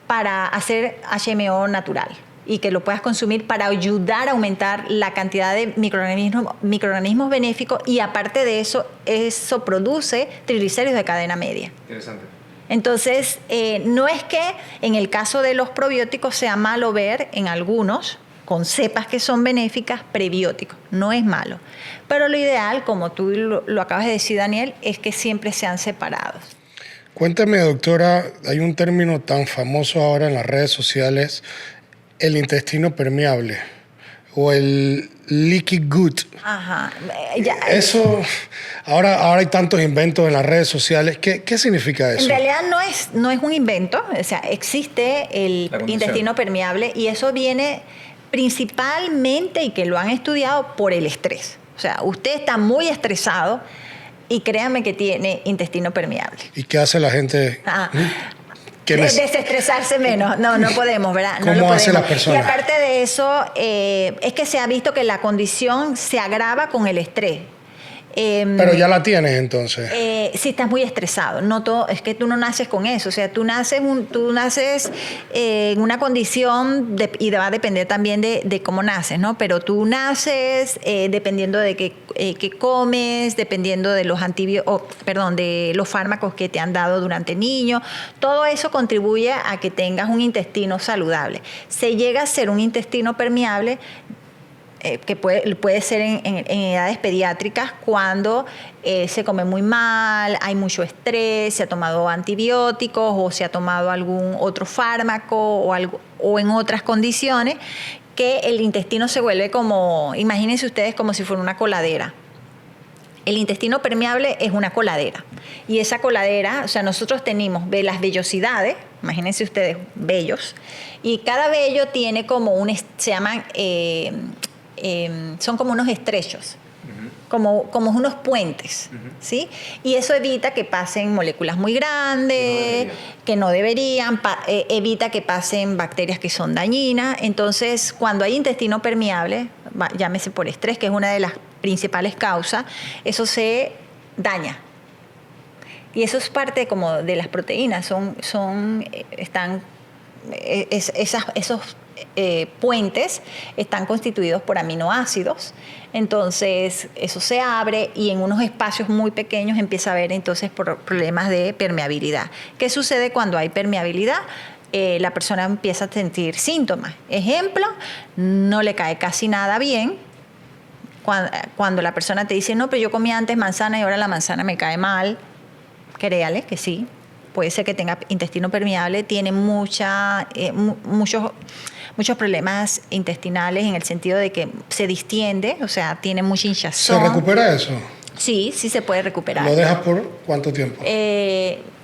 para hacer HMO natural y que lo puedas consumir para ayudar a aumentar la cantidad de microorganismos benéficos, y aparte de eso produce triglicéridos de cadena media. Interesante. Entonces, no es que en el caso de los probióticos sea malo ver en algunos, con cepas que son benéficas, prebióticos. No es malo. Pero lo ideal, como tú lo acabas de decir, Daniel, es que siempre sean separados. Cuéntame, doctora, hay un término tan famoso ahora en las redes sociales, el intestino permeable o el leaky gut. Ajá. Eso, ahora hay tantos inventos en las redes sociales. ¿Qué significa eso? En realidad no es un invento. O sea, existe el intestino permeable y eso viene principalmente, y que lo han estudiado, por el estrés. O sea, usted está muy estresado y créanme que tiene intestino permeable. ¿Y qué hace la gente? Desestresarse menos. No podemos, ¿verdad? ¿Cómo hace la persona? Y aparte de eso, es que se ha visto que la condición se agrava con el estrés. Pero ya la tienes entonces. Si estás muy estresado, no todo, es que tú no naces con eso, o sea, tú naces en una condición y va a depender también de cómo naces, ¿no? Pero tú naces dependiendo de qué comes, dependiendo de de los fármacos que te han dado durante niño, todo eso contribuye a que tengas un intestino saludable. Se llega a ser un intestino permeable que puede ser en edades pediátricas cuando se come muy mal, hay mucho estrés, se ha tomado antibióticos o se ha tomado algún otro fármaco o en otras condiciones que el intestino se vuelve como, imagínense ustedes como si fuera una coladera. El intestino permeable es una coladera y esa coladera, o sea, nosotros tenemos las vellosidades, imagínense ustedes, vellos, y cada vello tiene como se llaman... son como unos estrechos, como unos puentes, ¿sí? Y eso evita que pasen moléculas muy grandes, que no deberían, evita que pasen bacterias que son dañinas. Entonces, cuando hay intestino permeable, llámese por estrés, que es una de las principales causas, eso se daña. Y eso es parte como de las proteínas, esos puentes están constituidos por aminoácidos, entonces eso se abre y en unos espacios muy pequeños empieza a haber entonces problemas de permeabilidad. ¿Qué sucede cuando hay permeabilidad? La persona empieza a sentir síntomas. Ejemplo, no le cae casi nada bien. Cuando la persona te dice, no, pero yo comía antes manzana y ahora la manzana me cae mal, créale que sí. Puede ser que tenga intestino permeable, tiene muchos problemas intestinales en el sentido de que se distiende, o sea, tiene mucha hinchazón. ¿Se recupera eso? Sí se puede recuperar. ¿Lo dejas por cuánto tiempo?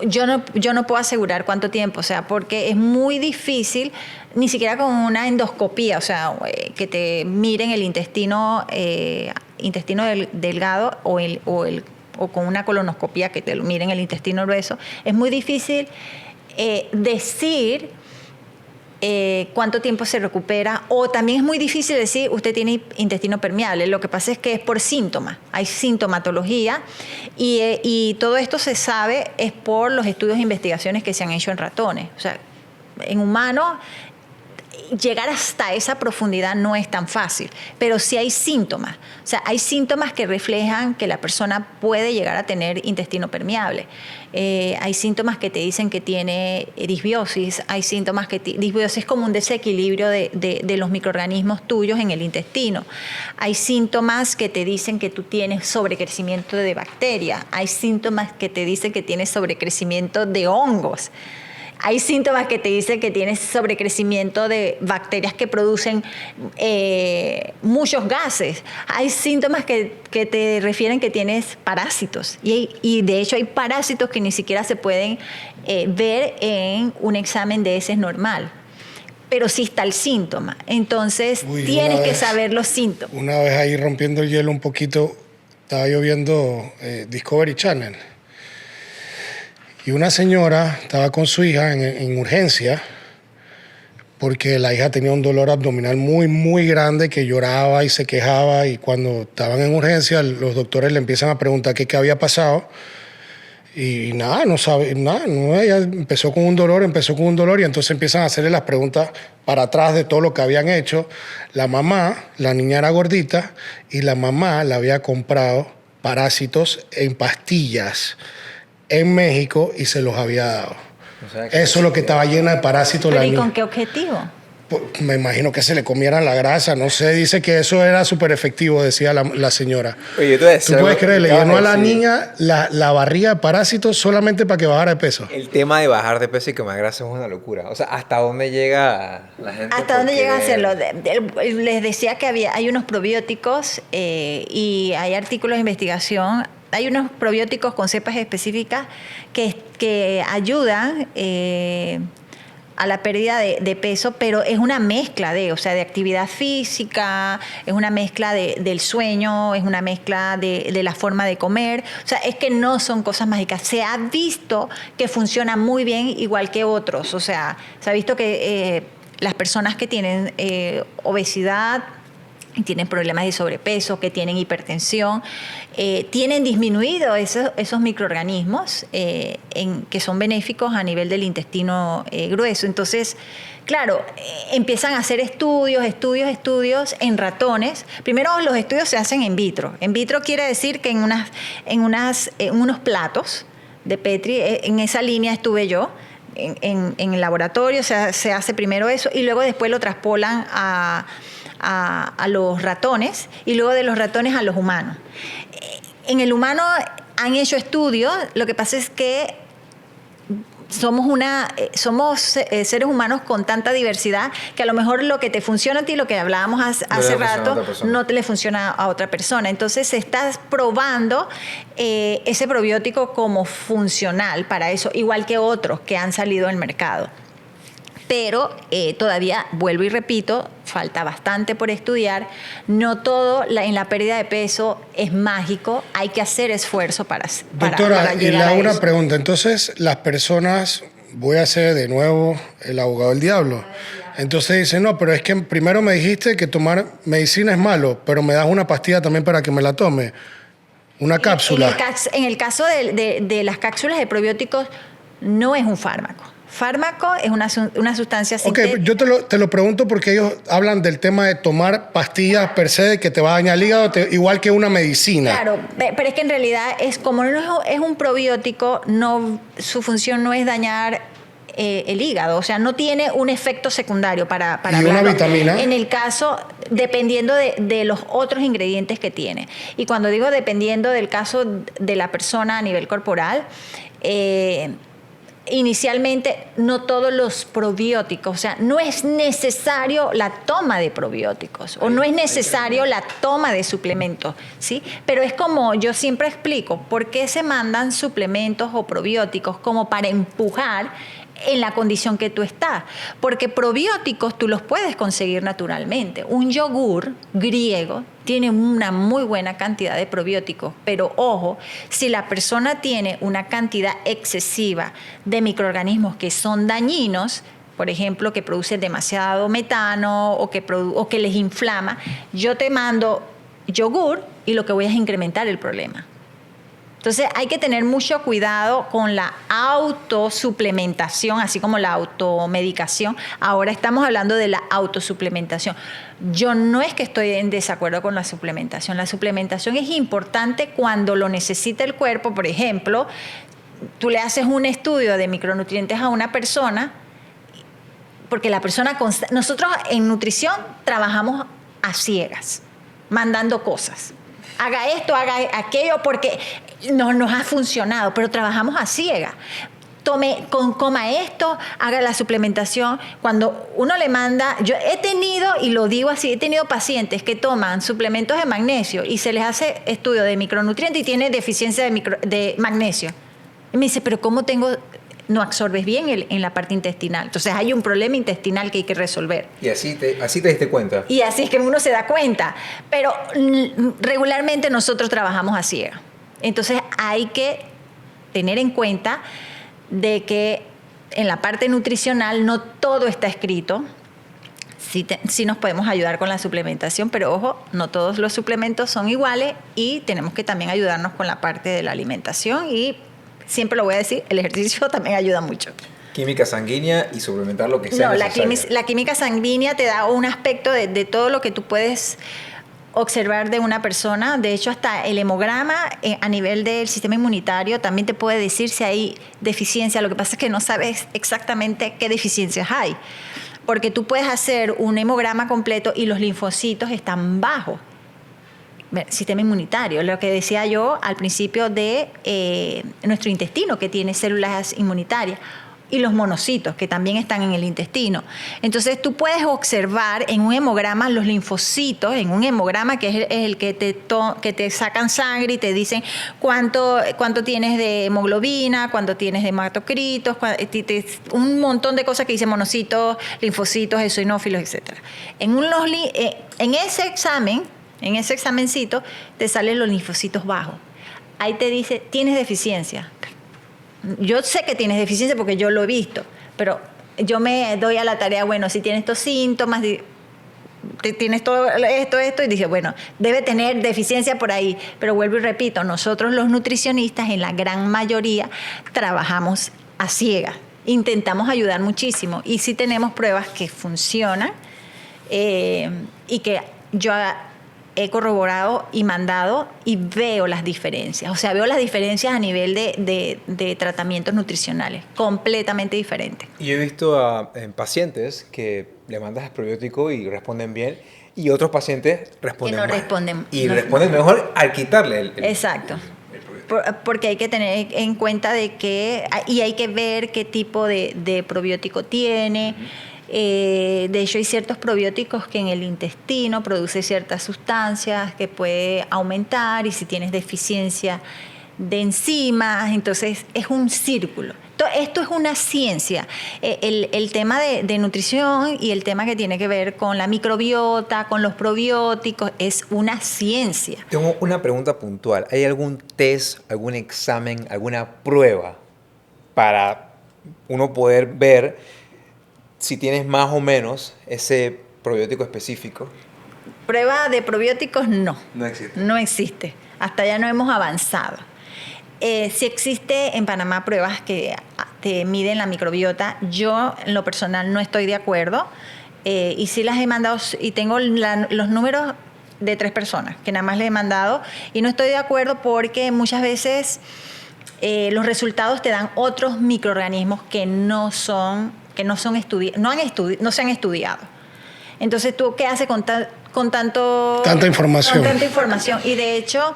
Yo no puedo asegurar cuánto tiempo, o sea, porque es muy difícil, ni siquiera con una endoscopía, o sea, que te miren el intestino delgado o con una colonoscopia que te lo miren el intestino grueso, es muy difícil decir cuánto tiempo se recupera, o también es muy difícil decir usted tiene intestino permeable. Lo que pasa es que es por síntomas, hay sintomatología y todo esto se sabe es por los estudios e investigaciones que se han hecho en ratones. O sea, en humanos llegar hasta esa profundidad no es tan fácil, pero sí hay síntomas. O sea, hay síntomas que reflejan que la persona puede llegar a tener intestino permeable. Hay síntomas que te dicen que tiene disbiosis, hay síntomas disbiosis es como un desequilibrio de los microorganismos tuyos en el intestino. Hay síntomas que te dicen que tú tienes sobrecrecimiento de bacterias, hay síntomas que te dicen que tienes sobrecrecimiento de hongos. Hay síntomas que te dicen que tienes sobrecrecimiento de bacterias que producen muchos gases. Hay síntomas que te refieren que tienes parásitos. Y de hecho hay parásitos que ni siquiera se pueden ver en un examen de heces normal. Pero sí está el síntoma. Entonces tienes que saber los síntomas. Una vez ahí rompiendo el hielo un poquito, estaba yo viendo Discovery Channel. Y una señora estaba con su hija en urgencia porque la hija tenía un dolor abdominal muy, muy grande que lloraba y se quejaba. Y cuando estaban en urgencia, los doctores le empiezan a preguntar qué había pasado. Y nada, no sabe, nada. No, ella empezó con un dolor y entonces empiezan a hacerle las preguntas para atrás de todo lo que habían hecho. La mamá, la niña era gordita y la mamá le había comprado parásitos en pastillas en México y se los había dado. O sea, eso es lo que estaba llena de parásitos. ¿Pero y con qué objetivo? Pues, me imagino que se le comieran la grasa, no sé, dice que eso era súper efectivo, decía la señora. Oye, tú puedes creer, le llenó a la niña la barriga de parásitos solamente para que bajara de peso. El tema de bajar de peso y quemar grasa es una locura. O sea, ¿hasta dónde llega la gente? ¿Hasta dónde llega a hacerlo? Les decía que hay unos probióticos y hay artículos de investigación. Hay unos probióticos con cepas específicas que ayudan a la pérdida de peso, pero es una mezcla de actividad física, es una mezcla del sueño, es una mezcla de la forma de comer. O sea, es que no son cosas mágicas. Se ha visto que funciona muy bien igual que otros. O sea, se ha visto que las personas que tienen obesidad tienen problemas de sobrepeso, que tienen hipertensión, tienen disminuido esos microorganismos que son benéficos a nivel del intestino grueso. Entonces, claro, empiezan a hacer estudios en ratones. Primero los estudios se hacen in vitro. In vitro quiere decir que en unos platos de Petri, en esa línea estuve yo, en el laboratorio se hace primero eso y luego después lo traspolan a los ratones y luego de los ratones a los humanos. En el humano han hecho estudios, lo que pasa es que somos seres humanos con tanta diversidad que a lo mejor lo que te funciona a ti, lo que hablábamos hace rato, no te le funciona a otra persona. Entonces se está probando ese probiótico como funcional para eso, igual que otros que han salido al mercado. Pero todavía, vuelvo y repito, falta bastante por estudiar. No todo en la pérdida de peso es mágico. Hay que hacer esfuerzo para Doctora, llegar y le hago a una eso. pregunta. Entonces, las personas, voy a ser de nuevo el abogado del diablo. Entonces dicen, no, pero es que primero me dijiste que tomar medicina es malo, pero me das una pastilla también para que me la tome. Una cápsula. En el caso de las cápsulas de probióticos, no es un fármaco. Fármaco es una sustancia sintética. Ok, yo te lo pregunto porque ellos hablan del tema de tomar pastillas per se que te va a dañar el hígado, igual que una medicina. Claro, pero es que en realidad como no es un probiótico, su función no es dañar el hígado, o sea, no tiene un efecto secundario para ¿Y una vitamina? En el caso, dependiendo de los otros ingredientes que tiene. Y cuando digo dependiendo del caso de la persona a nivel corporal, inicialmente no todos los probióticos, o sea, no es necesario la toma de probióticos o no es necesario la toma de suplementos, ¿sí? Pero es como yo siempre explico, ¿por qué se mandan suplementos o probióticos? Como para empujar en la condición que tú estás. Porque probióticos tú los puedes conseguir naturalmente. Un yogur griego tiene una muy buena cantidad de probióticos, pero ojo, si la persona tiene una cantidad excesiva de microorganismos que son dañinos, por ejemplo, que producen demasiado metano o que les inflama, yo te mando yogur y lo que voy a es incrementar el problema. Entonces hay que tener mucho cuidado con la autosuplementación, así como la automedicación. Ahora estamos hablando de la autosuplementación. Yo no es que estoy en desacuerdo con la suplementación. La suplementación es importante cuando lo necesita el cuerpo. Por ejemplo, tú le haces un estudio de micronutrientes a una persona, porque la persona... Nosotros en nutrición trabajamos a ciegas, mandando cosas. Haga esto, haga aquello, porque nos ha funcionado, pero trabajamos a ciegas. Coma esto, haga la suplementación. Cuando uno le manda, yo he tenido, y lo digo así, he tenido pacientes que toman suplementos de magnesio y se les hace estudio de micronutrientes y tiene deficiencia de magnesio. Y me dice, pero ¿cómo no absorbes bien en la parte intestinal? Entonces hay un problema intestinal que hay que resolver. Y así te diste cuenta. Y así es que uno se da cuenta. Pero regularmente nosotros trabajamos a ciega. Entonces hay que tener en cuenta de que en la parte nutricional no todo está escrito. Sí nos podemos ayudar con la suplementación, pero ojo, no todos los suplementos son iguales y tenemos que también ayudarnos con la parte de la alimentación y siempre lo voy a decir, el ejercicio también ayuda mucho. Química sanguínea y suplementar lo que sea necesario. La química sanguínea te da un aspecto de todo lo que tú puedes observar de una persona. De hecho, hasta el hemograma a nivel del sistema inmunitario también te puede decir si hay deficiencia. Lo que pasa es que no sabes exactamente qué deficiencias hay. Porque tú puedes hacer un hemograma completo y los linfocitos están bajos. Sistema inmunitario, lo que decía yo al principio de nuestro intestino, que tiene células inmunitarias, y los monocitos, que también están en el intestino. Entonces tú puedes observar en un hemograma los linfocitos, en un hemograma que es el que te sacan sangre y te dicen cuánto tienes de hemoglobina, cuánto tienes de hematocritos, un montón de cosas que dicen monocitos, linfocitos, eosinófilos, etc. En ese examencito te salen los linfocitos bajos. Ahí te dice, tienes deficiencia. Yo sé que tienes deficiencia porque yo lo he visto, pero yo me doy a la tarea, bueno, si tienes estos síntomas, tienes todo esto, y dice, bueno, debe tener deficiencia por ahí. Pero vuelvo y repito, nosotros los nutricionistas en la gran mayoría trabajamos a ciegas. Intentamos ayudar muchísimo y sí tenemos pruebas que funcionan y que yo he corroborado y mandado y veo las diferencias. O sea, veo las diferencias a nivel de tratamientos nutricionales, completamente diferentes. Y he visto en pacientes que le mandas el probiótico y responden bien, y otros pacientes responden que no mal. responden. Y no, responden mejor al quitarle el Exacto. probiótico. Porque hay que tener en cuenta y hay que ver qué tipo de probiótico tiene. De hecho, hay ciertos probióticos que en el intestino producen ciertas sustancias que puede aumentar, y si tienes deficiencia de enzimas, entonces es un círculo. Esto es una ciencia. El tema de nutrición y el tema que tiene que ver con la microbiota, con los probióticos, es una ciencia. Tengo una pregunta puntual. ¿Hay algún test, algún examen, alguna prueba para uno poder ver si tienes más o menos ese probiótico específico? Prueba de probióticos, no. No existe. No existe. Hasta allá no hemos avanzado. Sí existe en Panamá pruebas que te miden la microbiota. Yo, en lo personal, no estoy de acuerdo. Y sí las he mandado, y tengo los números de 3 personas que nada más les he mandado. Y no estoy de acuerdo porque muchas veces los resultados te dan otros microorganismos que no se han estudiado. Entonces, ¿tú qué haces con tanta información? Con tanta información. Y de hecho,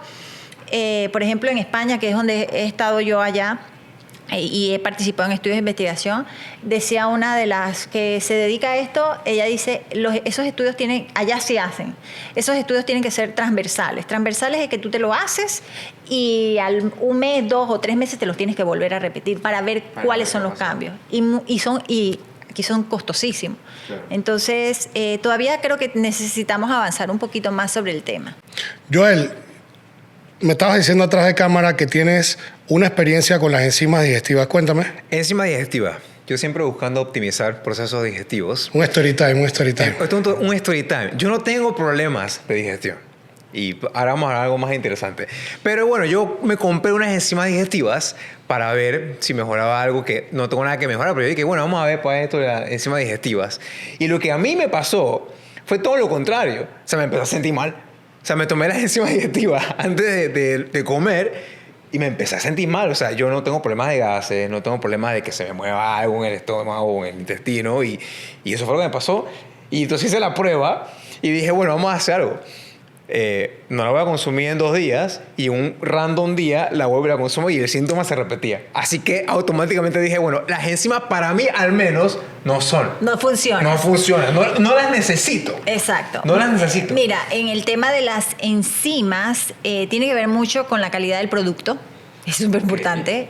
por ejemplo, en España, que es donde he estado yo allá, y he participado en estudios de investigación, decía una de las que se dedica a esto, ella dice, esos estudios allá sí hacen, esos estudios tienen que ser transversales. Transversales es que tú te lo haces y al 1 mes, 2 o 3 meses te los tienes que volver a repetir para ver cuáles son los cambios. Y aquí son costosísimos. Claro. Entonces, todavía creo que necesitamos avanzar un poquito más sobre el tema. Joel, me estabas diciendo atrás de cámara que tienes una experiencia con las enzimas digestivas. Cuéntame. Enzima digestiva. Yo siempre buscando optimizar procesos digestivos. Un story time. Un story time. Yo no tengo problemas de digestión. Y ahora vamos a hablar de algo más interesante. Pero bueno, yo me compré unas enzimas digestivas para ver si mejoraba algo que no tengo nada que mejorar. Pero yo dije, bueno, vamos a ver para esto de las enzimas digestivas. Y lo que a mí me pasó fue todo lo contrario. O sea, me empezó a sentir mal. O sea, me tomé las enzimas digestivas antes de comer y me empecé a sentir mal. O sea, yo no tengo problemas de gases, no tengo problemas de que se me mueva algo en el estómago o en el intestino. Y eso fue lo que me pasó. Y entonces hice la prueba y dije, bueno, vamos a hacer algo. No la voy a consumir en 2 días y un random día la vuelvo a consumir y el síntoma se repetía. Así que automáticamente dije, bueno, las enzimas para mí al menos no funcionan. No las necesito. Exacto. No las necesito. Mira, en el tema de las enzimas tiene que ver mucho con la calidad del producto. Es súper importante.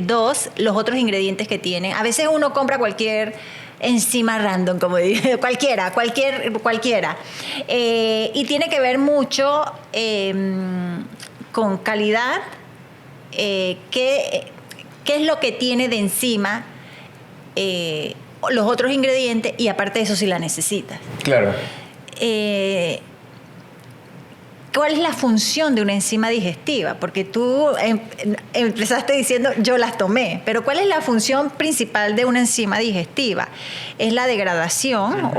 2, los otros ingredientes que tiene. A veces uno compra cualquier enzima random, como digo, cualquiera. Y tiene que ver mucho con calidad, qué es lo que tiene de enzima los otros ingredientes, y aparte de eso si la necesitas. Claro. ¿Cuál es la función de una enzima digestiva? Porque tú empezaste diciendo, yo las tomé, pero ¿cuál es la función principal de una enzima digestiva? Es la degradación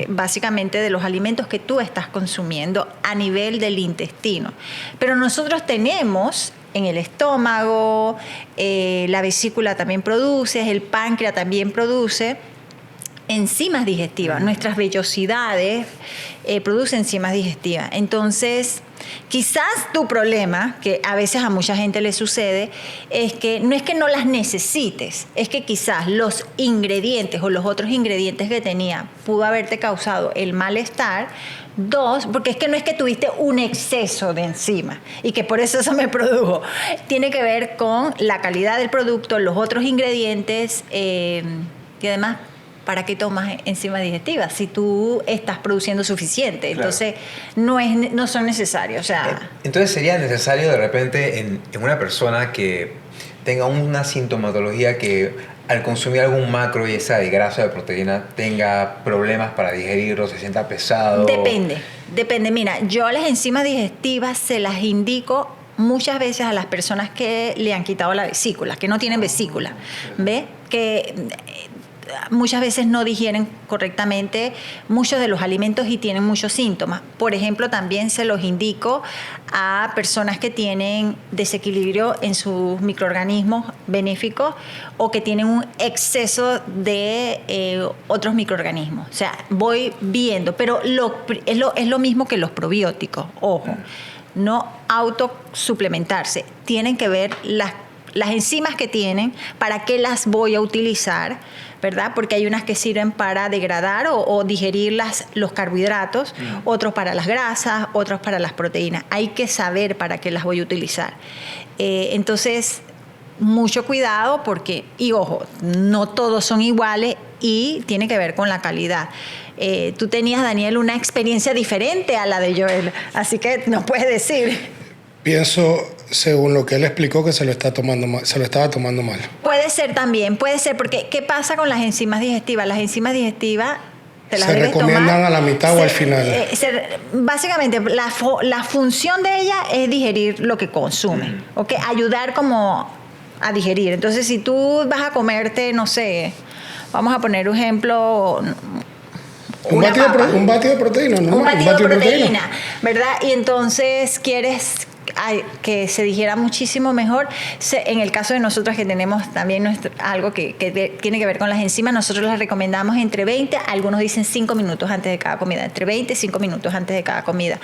básicamente de los alimentos que tú estás consumiendo a nivel del intestino. Pero nosotros tenemos en el estómago, la vesícula también produce, el páncreas también produce enzimas digestivas. Nuestras vellosidades producen enzimas digestivas. Entonces, quizás tu problema, que a veces a mucha gente le sucede, es que no las necesites, es que quizás los ingredientes o los otros ingredientes que tenía pudo haberte causado el malestar. 2, porque es que no es que tuviste un exceso de enzima y que por eso me produjo. Tiene que ver con la calidad del producto, los otros ingredientes y además, ¿para qué tomas enzimas digestivas si tú estás produciendo suficiente? Claro. Entonces, no son necesarios. O sea, entonces, ¿sería necesario de repente en una persona que tenga una sintomatología que al consumir algún macro, y sea de grasa o de proteína, tenga problemas para digerirlo, se sienta pesado? Depende. Mira, yo las enzimas digestivas se las indico muchas veces a las personas que le han quitado la vesícula, que no tienen vesícula, ¿ve? Que muchas veces no digieren correctamente muchos de los alimentos y tienen muchos síntomas. Por ejemplo, también se los indico a personas que tienen desequilibrio en sus microorganismos benéficos o que tienen un exceso de otros microorganismos. O sea, voy viendo, pero es lo mismo que los probióticos, ojo. No autosuplementarse. Tienen que ver las enzimas que tienen, para qué las voy a utilizar, ¿verdad? Porque hay unas que sirven para degradar o digerir los carbohidratos, otros para las grasas, otros para las proteínas. Hay que saber para qué las voy a utilizar. Entonces, mucho cuidado porque, y ojo, no todos son iguales y tiene que ver con la calidad. Tú tenías, Daniel, una experiencia diferente a la de Joel, así que nos puedes decir. Pienso, según lo que él explicó, que se lo estaba tomando mal. Puede ser también, porque ¿qué pasa con las enzimas digestivas? Las enzimas digestivas te las debes tomar. ¿Se recomiendan a la mitad o al final? Básicamente, la función de ella es digerir lo que consume, ¿ok? Ayudar como a digerir. Entonces, si tú vas a comerte, no sé, vamos a poner un ejemplo... Un batido de proteína, ¿no? Un batido de proteína, ¿verdad? Y entonces quieres que se digiera muchísimo mejor. En el caso de nosotros, que tenemos también algo que tiene que ver con las enzimas, nosotros las recomendamos entre 20, algunos dicen 5 minutos antes de cada comida, entre 20 y 5 minutos antes de cada comida,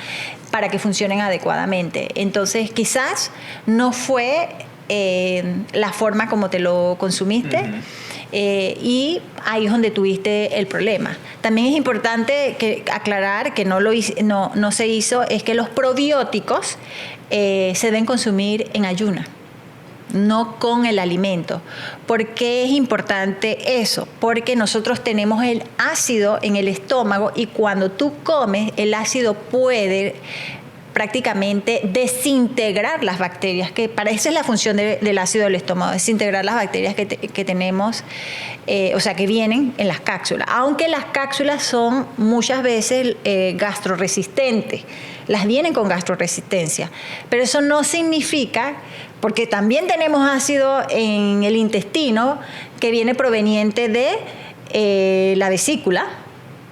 para que funcionen adecuadamente. Entonces, quizás no fue la forma como te lo consumiste, y ahí es donde tuviste el problema. También es importante aclarar que no se hizo, es que los probióticos se deben consumir en ayunas, no con el alimento. ¿Por qué es importante eso? Porque nosotros tenemos el ácido en el estómago y cuando tú comes, el ácido puede prácticamente desintegrar las bacterias, que para eso es la función del ácido del estómago, desintegrar las bacterias que tenemos, o sea, que vienen en las cápsulas. Aunque las cápsulas son muchas veces gastroresistentes, las vienen con gastroresistencia, pero eso no significa, porque también tenemos ácido en el intestino que viene proveniente de la vesícula.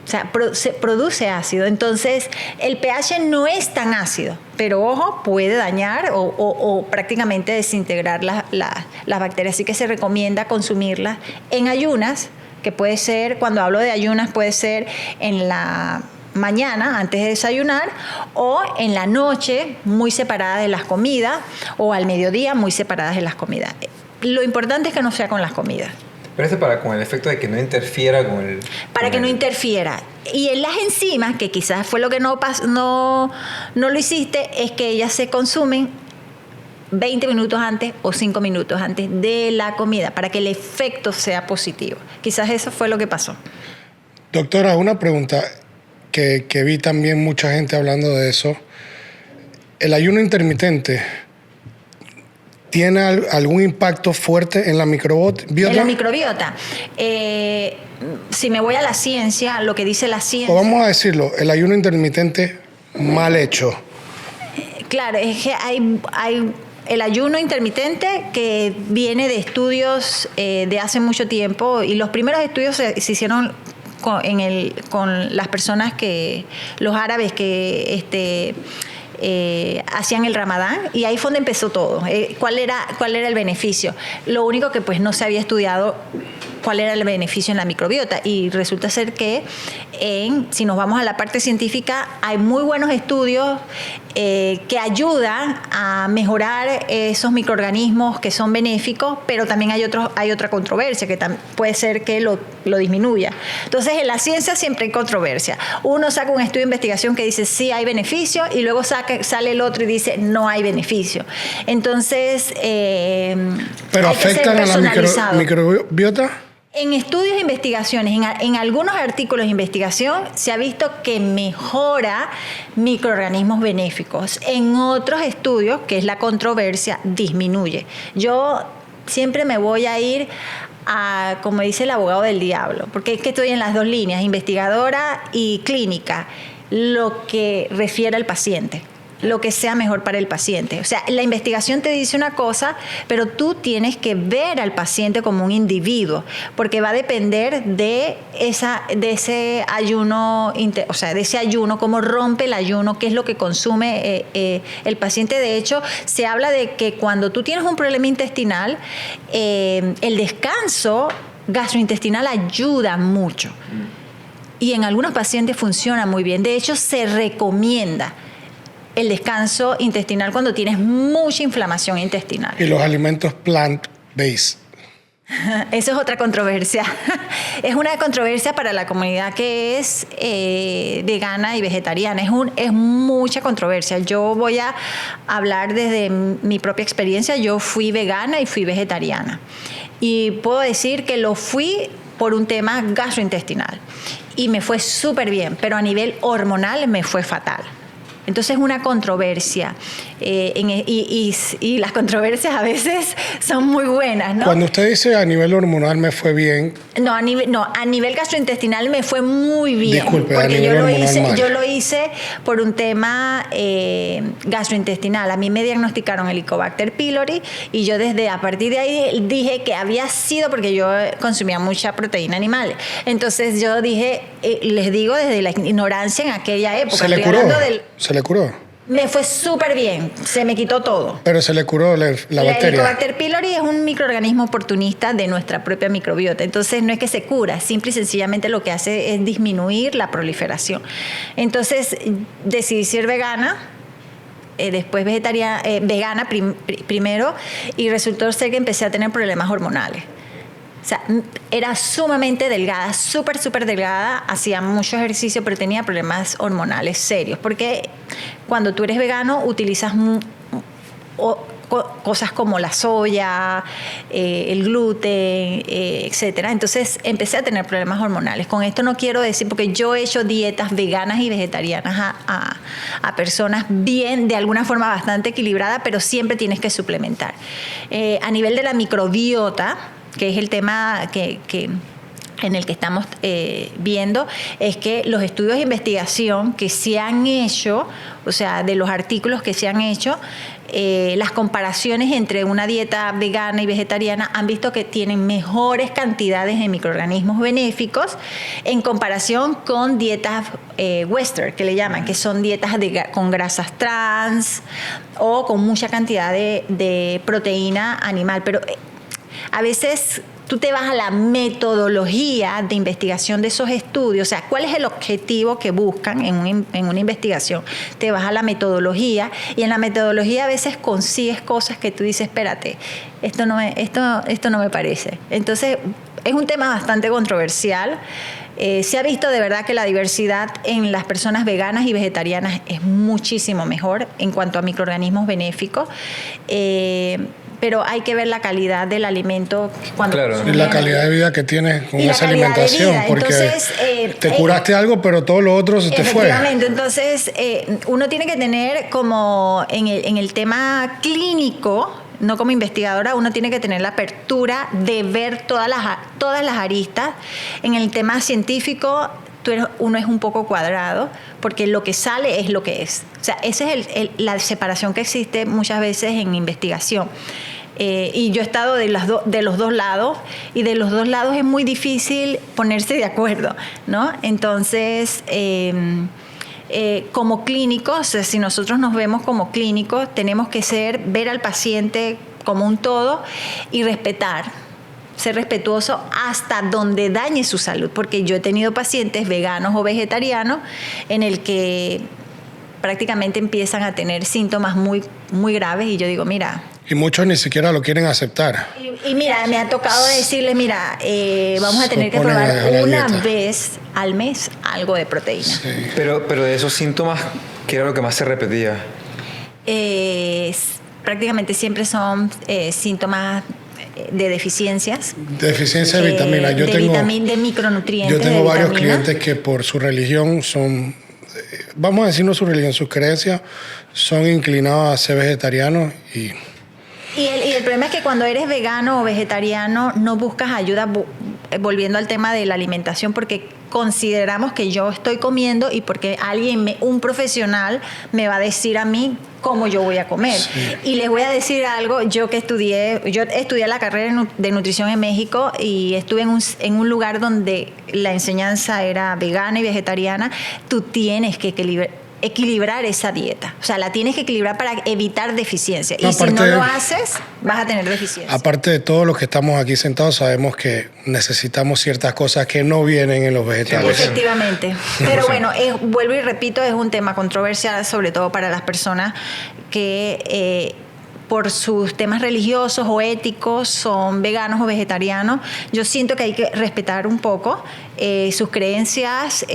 O sea, se produce ácido. Entonces, el pH no es tan ácido, pero ojo, puede dañar o prácticamente desintegrar las bacterias. Así que se recomienda consumirlas en ayunas, que puede ser, cuando hablo de ayunas, puede ser en la mañana antes de desayunar o en la noche muy separadas de las comidas o al mediodía muy separadas de las comidas. Lo importante es que no sea con las comidas. Pero con el efecto de que no interfiera con el... Para que no interfiera. Y en las enzimas, que quizás fue lo que no lo hiciste, es que ellas se consumen 20 minutos antes o 5 minutos antes de la comida, para que el efecto sea positivo. Quizás eso fue lo que pasó. Doctora, una pregunta que vi también mucha gente hablando de eso. ¿El ayuno intermitente tiene algún impacto fuerte en la microbiota? En la microbiota. Si me voy a la ciencia, lo que dice la ciencia... O vamos a decirlo, el ayuno intermitente mal hecho. Claro, es que hay el ayuno intermitente que viene de estudios de hace mucho tiempo, y los primeros estudios se hicieron con las personas los árabes que... hacían el Ramadán, y ahí fue donde empezó todo. ¿Cuál era el beneficio? Lo único que pues no se había estudiado cuál era el beneficio en la microbiota, y resulta ser que si nos vamos a la parte científica, hay muy buenos estudios que ayudan a mejorar esos microorganismos que son benéficos, pero también hay otra controversia que puede ser que lo disminuya. Entonces, en la ciencia siempre hay controversia. Uno saca un estudio de investigación que dice sí hay beneficio, y luego sale el otro y dice no hay beneficio. Entonces, ¿pero afectan a la microbiota? En estudios de investigaciones, en algunos artículos de investigación, se ha visto que mejora microorganismos benéficos. En otros estudios, que es la controversia, disminuye. Yo siempre me voy a ir como dice el abogado del diablo, porque es que estoy en las dos líneas, investigadora y clínica, lo que refiere al paciente, lo que sea mejor para el paciente. O sea, la investigación te dice una cosa, pero tú tienes que ver al paciente como un individuo, porque va a depender de ese ayuno, o sea, de ese ayuno, cómo rompe el ayuno, qué es lo que consume el paciente. De hecho, se habla de que cuando tú tienes un problema intestinal, el descanso gastrointestinal ayuda mucho. Y en algunos pacientes funciona muy bien. De hecho, se recomienda el descanso intestinal cuando tienes mucha inflamación intestinal. Y los alimentos plant-based. Eso es otra controversia. Es una controversia para la comunidad que es vegana y vegetariana. Es mucha controversia. Yo voy a hablar desde mi propia experiencia. Yo fui vegana y fui vegetariana. Y puedo decir que lo fui por un tema gastrointestinal. Y me fue súper bien, pero a nivel hormonal me fue fatal. Entonces es una controversia y las controversias a veces son muy buenas, ¿no? Cuando usted dice a nivel hormonal me fue bien... No, a nivel gastrointestinal me fue muy bien. Disculpe, porque a nivel hormonal mal. yo lo hice por un tema gastrointestinal. A mí me diagnosticaron Helicobacter pylori y yo a partir de ahí dije que había sido porque yo consumía mucha proteína animal. Entonces yo dije, les digo desde la ignorancia en aquella época. ¿Se le curó? ¿Se le curó? Me fue súper bien, se me quitó todo. Pero se le curó la bacteria. Helicobacter pylori es un microorganismo oportunista de nuestra propia microbiota. Entonces no es que se cura, simple y sencillamente lo que hace es disminuir la proliferación. Entonces decidí ser vegana, después vegana primero, y resultó ser que empecé a tener problemas hormonales. O sea, era sumamente delgada, súper delgada, hacía mucho ejercicio, pero tenía problemas hormonales serios. Porque cuando tú eres vegano, utilizas cosas como la soya, el gluten, etcétera. Entonces empecé a tener problemas hormonales. Con esto no quiero decir, porque yo he hecho dietas veganas y vegetarianas a personas bien, de alguna forma bastante equilibrada, pero siempre tienes que suplementar. A nivel de la microbiota, que es el tema en el que estamos viendo, es que los estudios de investigación que se han hecho, o sea, de los artículos que se han hecho, las comparaciones entre una dieta vegana y vegetariana han visto que tienen mejores cantidades de microorganismos benéficos en comparación con dietas western, que le llaman, que son dietas con grasas trans o con mucha cantidad de proteína animal. Pero a veces tú te vas a la metodología de investigación de esos estudios, o sea, ¿cuál es el objetivo que buscan en una investigación? Te vas a la metodología y en la metodología a veces consigues cosas que tú dices, espérate, esto no me parece. Entonces, es un tema bastante controversial. Se ha visto de verdad que la diversidad en las personas veganas y vegetarianas es muchísimo mejor en cuanto a microorganismos benéficos. Pero hay que ver la calidad del alimento cuando y la calidad de vida que tienes con esa alimentación, porque entonces, te curaste algo, pero todo lo otro se te fue. Efectivamente, entonces uno tiene que tener como en el tema clínico, no como investigadora, uno tiene que tener la apertura de ver todas las aristas. En el tema científico, uno es un poco cuadrado, porque lo que sale es lo que es. O sea, esa es la separación que existe muchas veces en investigación. Y yo he estado de los dos lados, y de los dos lados es muy difícil ponerse de acuerdo, ¿no? Entonces, como clínicos, o sea, si nosotros nos vemos como clínicos, tenemos que ver al paciente como un todo y ser respetuoso hasta donde dañe su salud, porque yo he tenido pacientes veganos o vegetarianos en el que prácticamente empiezan a tener síntomas muy, muy graves, y yo digo, mira... Y muchos ni siquiera lo quieren aceptar. Y mira, me ha tocado decirle, mira, vamos a tener que probar una vez al mes algo de proteína. Sí. Pero de esos síntomas, ¿qué era lo que más se repetía? Prácticamente siempre son síntomas de deficiencias. Deficiencia de vitamina. De micronutrientes. Yo tengo varios clientes que por su religión son, vamos a decir no su religión, sus creencias, son inclinados a ser vegetarianos Y el problema es que cuando eres vegano o vegetariano no buscas ayuda, volviendo al tema de la alimentación, porque consideramos que yo estoy comiendo y porque un profesional me va a decir a mí cómo yo voy a comer. Sí. Y les voy a decir algo, yo estudié la carrera de nutrición en México y estuve en un lugar donde la enseñanza era vegana y vegetariana. Tú tienes que equilibrar esa dieta. O sea, la tienes que equilibrar para evitar deficiencia. Y si no lo haces, vas a tener deficiencia. Aparte de todos los que estamos aquí sentados, sabemos que necesitamos ciertas cosas que no vienen en los vegetales. Efectivamente. Pero bueno, vuelvo y repito, es un tema controversial, sobre todo para las personas que por sus temas religiosos o éticos son veganos o vegetarianos. Yo siento que hay que respetar un poco sus creencias,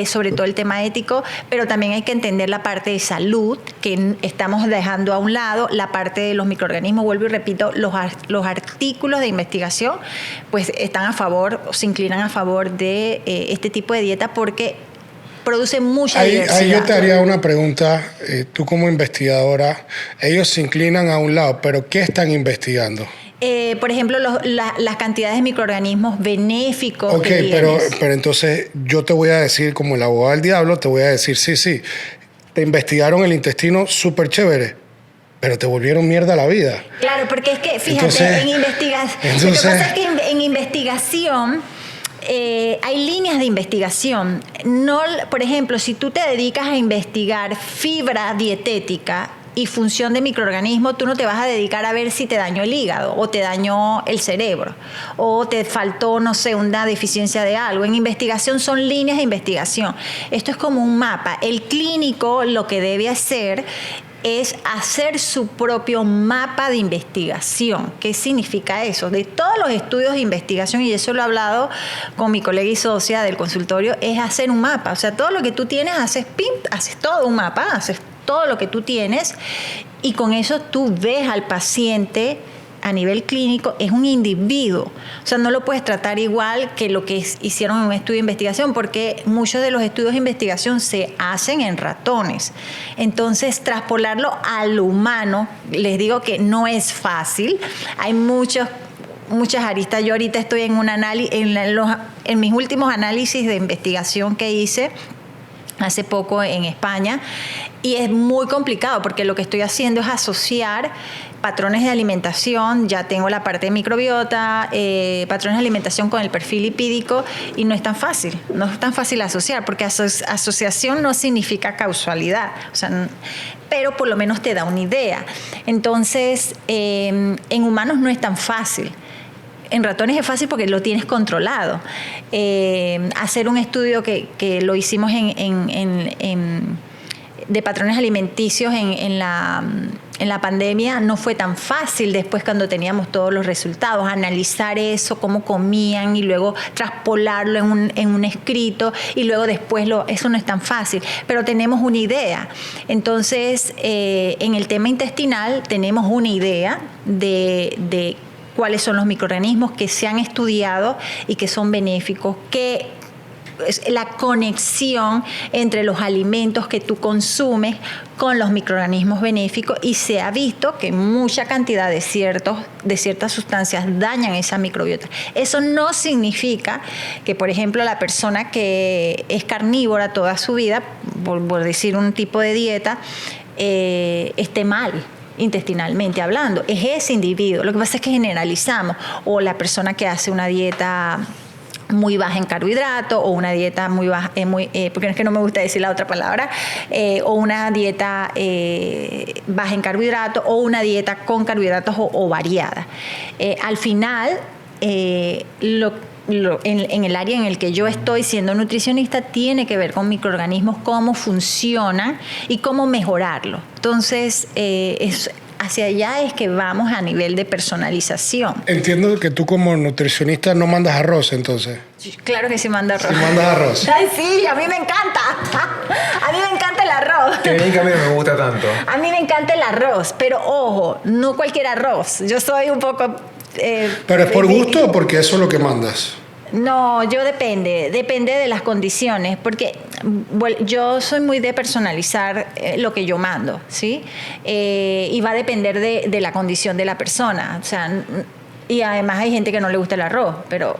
sobre todo el tema ético, pero también hay que entender la parte de salud que estamos dejando a un lado, la parte de los microorganismos. Vuelvo y repito, los artículos de investigación pues están a favor, o se inclinan a favor de este tipo de dieta porque produce mucha diversidad. Ahí yo te haría una pregunta, tú como investigadora, ellos se inclinan a un lado, pero ¿qué están investigando? Por ejemplo, las cantidades de microorganismos benéficos. Ok, pero entonces yo te voy a decir, como el abogado del diablo, te voy a decir, sí, te investigaron el intestino súper chévere, pero te volvieron mierda la vida. Claro, porque es que, fíjate, lo que pasa es que en investigación hay líneas de investigación. No, por ejemplo, si tú te dedicas a investigar fibra dietética y función de microorganismos, tú no te vas a dedicar a ver si te dañó el hígado o te dañó el cerebro o te faltó, no sé, una deficiencia de algo. En investigación son líneas de investigación. Esto es como un mapa. El clínico lo que debe hacer es hacer su propio mapa de investigación. ¿Qué significa eso? De todos los estudios de investigación, y eso lo he hablado con mi colega y socia del consultorio, es hacer un mapa. O sea, todo lo que tú tienes, haces todo un mapa, haces todo lo que tú tienes, y con eso tú ves al paciente a nivel clínico, es un individuo. O sea, no lo puedes tratar igual que lo que hicieron en un estudio de investigación, porque muchos de los estudios de investigación se hacen en ratones. Entonces, traspolarlo al humano, les digo que no es fácil. Hay muchas aristas. Yo ahorita estoy en mis últimos análisis de investigación que hice hace poco en España, y es muy complicado porque lo que estoy haciendo es asociar patrones de alimentación. Ya tengo la parte de microbiota, patrones de alimentación con el perfil lipídico, y no es tan fácil asociar, porque asociación no significa causalidad, o sea, pero por lo menos te da una idea. Entonces, en humanos no es tan fácil. En ratones es fácil porque lo tienes controlado. Hacer un estudio que lo hicimos de patrones alimenticios en la pandemia no fue tan fácil después cuando teníamos todos los resultados. Analizar eso, cómo comían, y luego traspolarlo en un escrito, y luego después eso no es tan fácil, pero tenemos una idea. Entonces, en el tema intestinal tenemos una idea de cuáles son los microorganismos que se han estudiado y que son benéficos, que es la conexión entre los alimentos que tú consumes con los microorganismos benéficos, y se ha visto que mucha cantidad de ciertas sustancias dañan esa microbiota. Eso no significa que, por ejemplo, la persona que es carnívora toda su vida, por decir un tipo de dieta, esté mal intestinalmente hablando. Es ese individuo. Lo que pasa es que generalizamos. O la persona que hace una dieta muy baja en carbohidratos, o una dieta muy baja, porque es que no me gusta decir la otra palabra, o una dieta baja en carbohidratos, o una dieta con carbohidratos o variada. Al final, en el área en el que yo estoy siendo nutricionista, tiene que ver con microorganismos, cómo funcionan y cómo mejorarlo. Entonces, hacia allá es que vamos a nivel de personalización. Entiendo que tú como nutricionista no mandas arroz, entonces. Claro que sí mando arroz. ¿Sí mandas arroz? Ay, sí, a mí me encanta. A mí me encanta el arroz. Que bien que a mí no me gusta tanto. A mí me encanta el arroz, pero ojo, no cualquier arroz. Yo soy un poco... ¿Pero es por gusto o porque eso es lo que mandas? No, depende de las condiciones, porque yo soy muy de personalizar lo que yo mando, ¿sí? Y va a depender de la condición de la persona. O sea, y además hay gente que no le gusta el arroz, pero...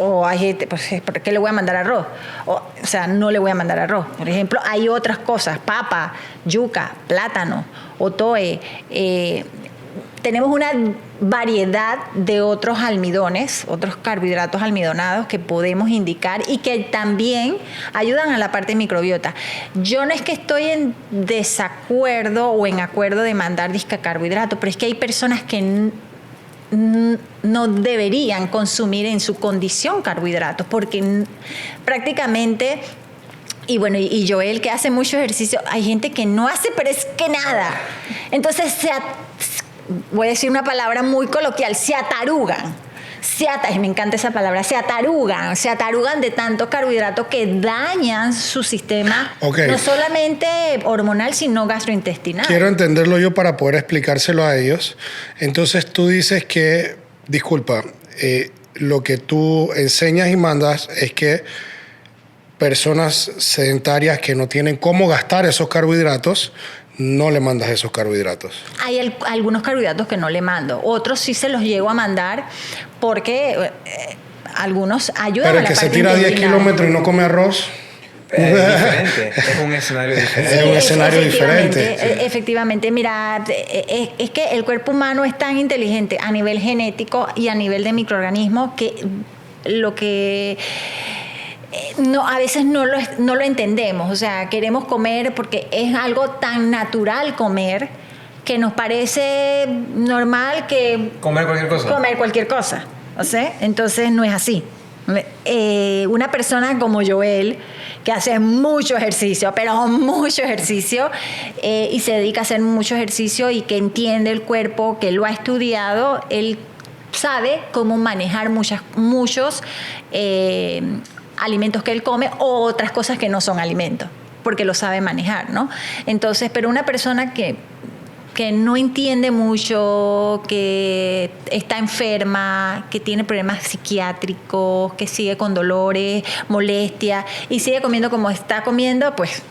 O hay gente, pues, ¿por qué le voy a mandar arroz? O sea, no le voy a mandar arroz. Por ejemplo, hay otras cosas, papa, yuca, plátano, otoe. Tenemos una variedad de otros almidones, otros carbohidratos almidonados que podemos indicar y que también ayudan a la parte microbiota. Yo no es que estoy en desacuerdo o en acuerdo de mandar carbohidratos, pero es que hay personas que no deberían consumir en su condición carbohidratos porque prácticamente, y bueno, y Joel que hace mucho ejercicio, hay gente que no hace pero es que nada, entonces voy a decir una palabra muy coloquial, se atarugan. Me encanta esa palabra, se atarugan de tantos carbohidratos que dañan su sistema, no solamente hormonal, sino gastrointestinal. Quiero entenderlo yo para poder explicárselo a ellos. Entonces tú dices que, disculpa, lo que tú enseñas y mandas es que personas sedentarias que no tienen cómo gastar esos carbohidratos, no le mandas esos carbohidratos. Hay algunos carbohidratos que no le mando. Otros sí se los llego a mandar porque algunos ayudan pero a la parte intestinal. Pero el que se tira 10 kilómetros y no come arroz... Es diferente, es un escenario diferente. Es un escenario diferente. Efectivamente, mira, es que el cuerpo humano es tan inteligente a nivel genético y a nivel de microorganismos que lo que... a veces no lo entendemos, o sea, queremos comer porque es algo tan natural comer que nos parece normal que... Comer cualquier cosa. O sea, entonces no es así. Una persona como Joel, que hace mucho ejercicio, pero mucho ejercicio, y se dedica a hacer mucho ejercicio y que entiende el cuerpo, que lo ha estudiado, él sabe cómo manejar muchos alimentos que él come o otras cosas que no son alimentos, porque lo sabe manejar, ¿no? Entonces, pero una persona que no entiende mucho, que está enferma, que tiene problemas psiquiátricos, que sigue con dolores, molestias y sigue comiendo como está comiendo, pues,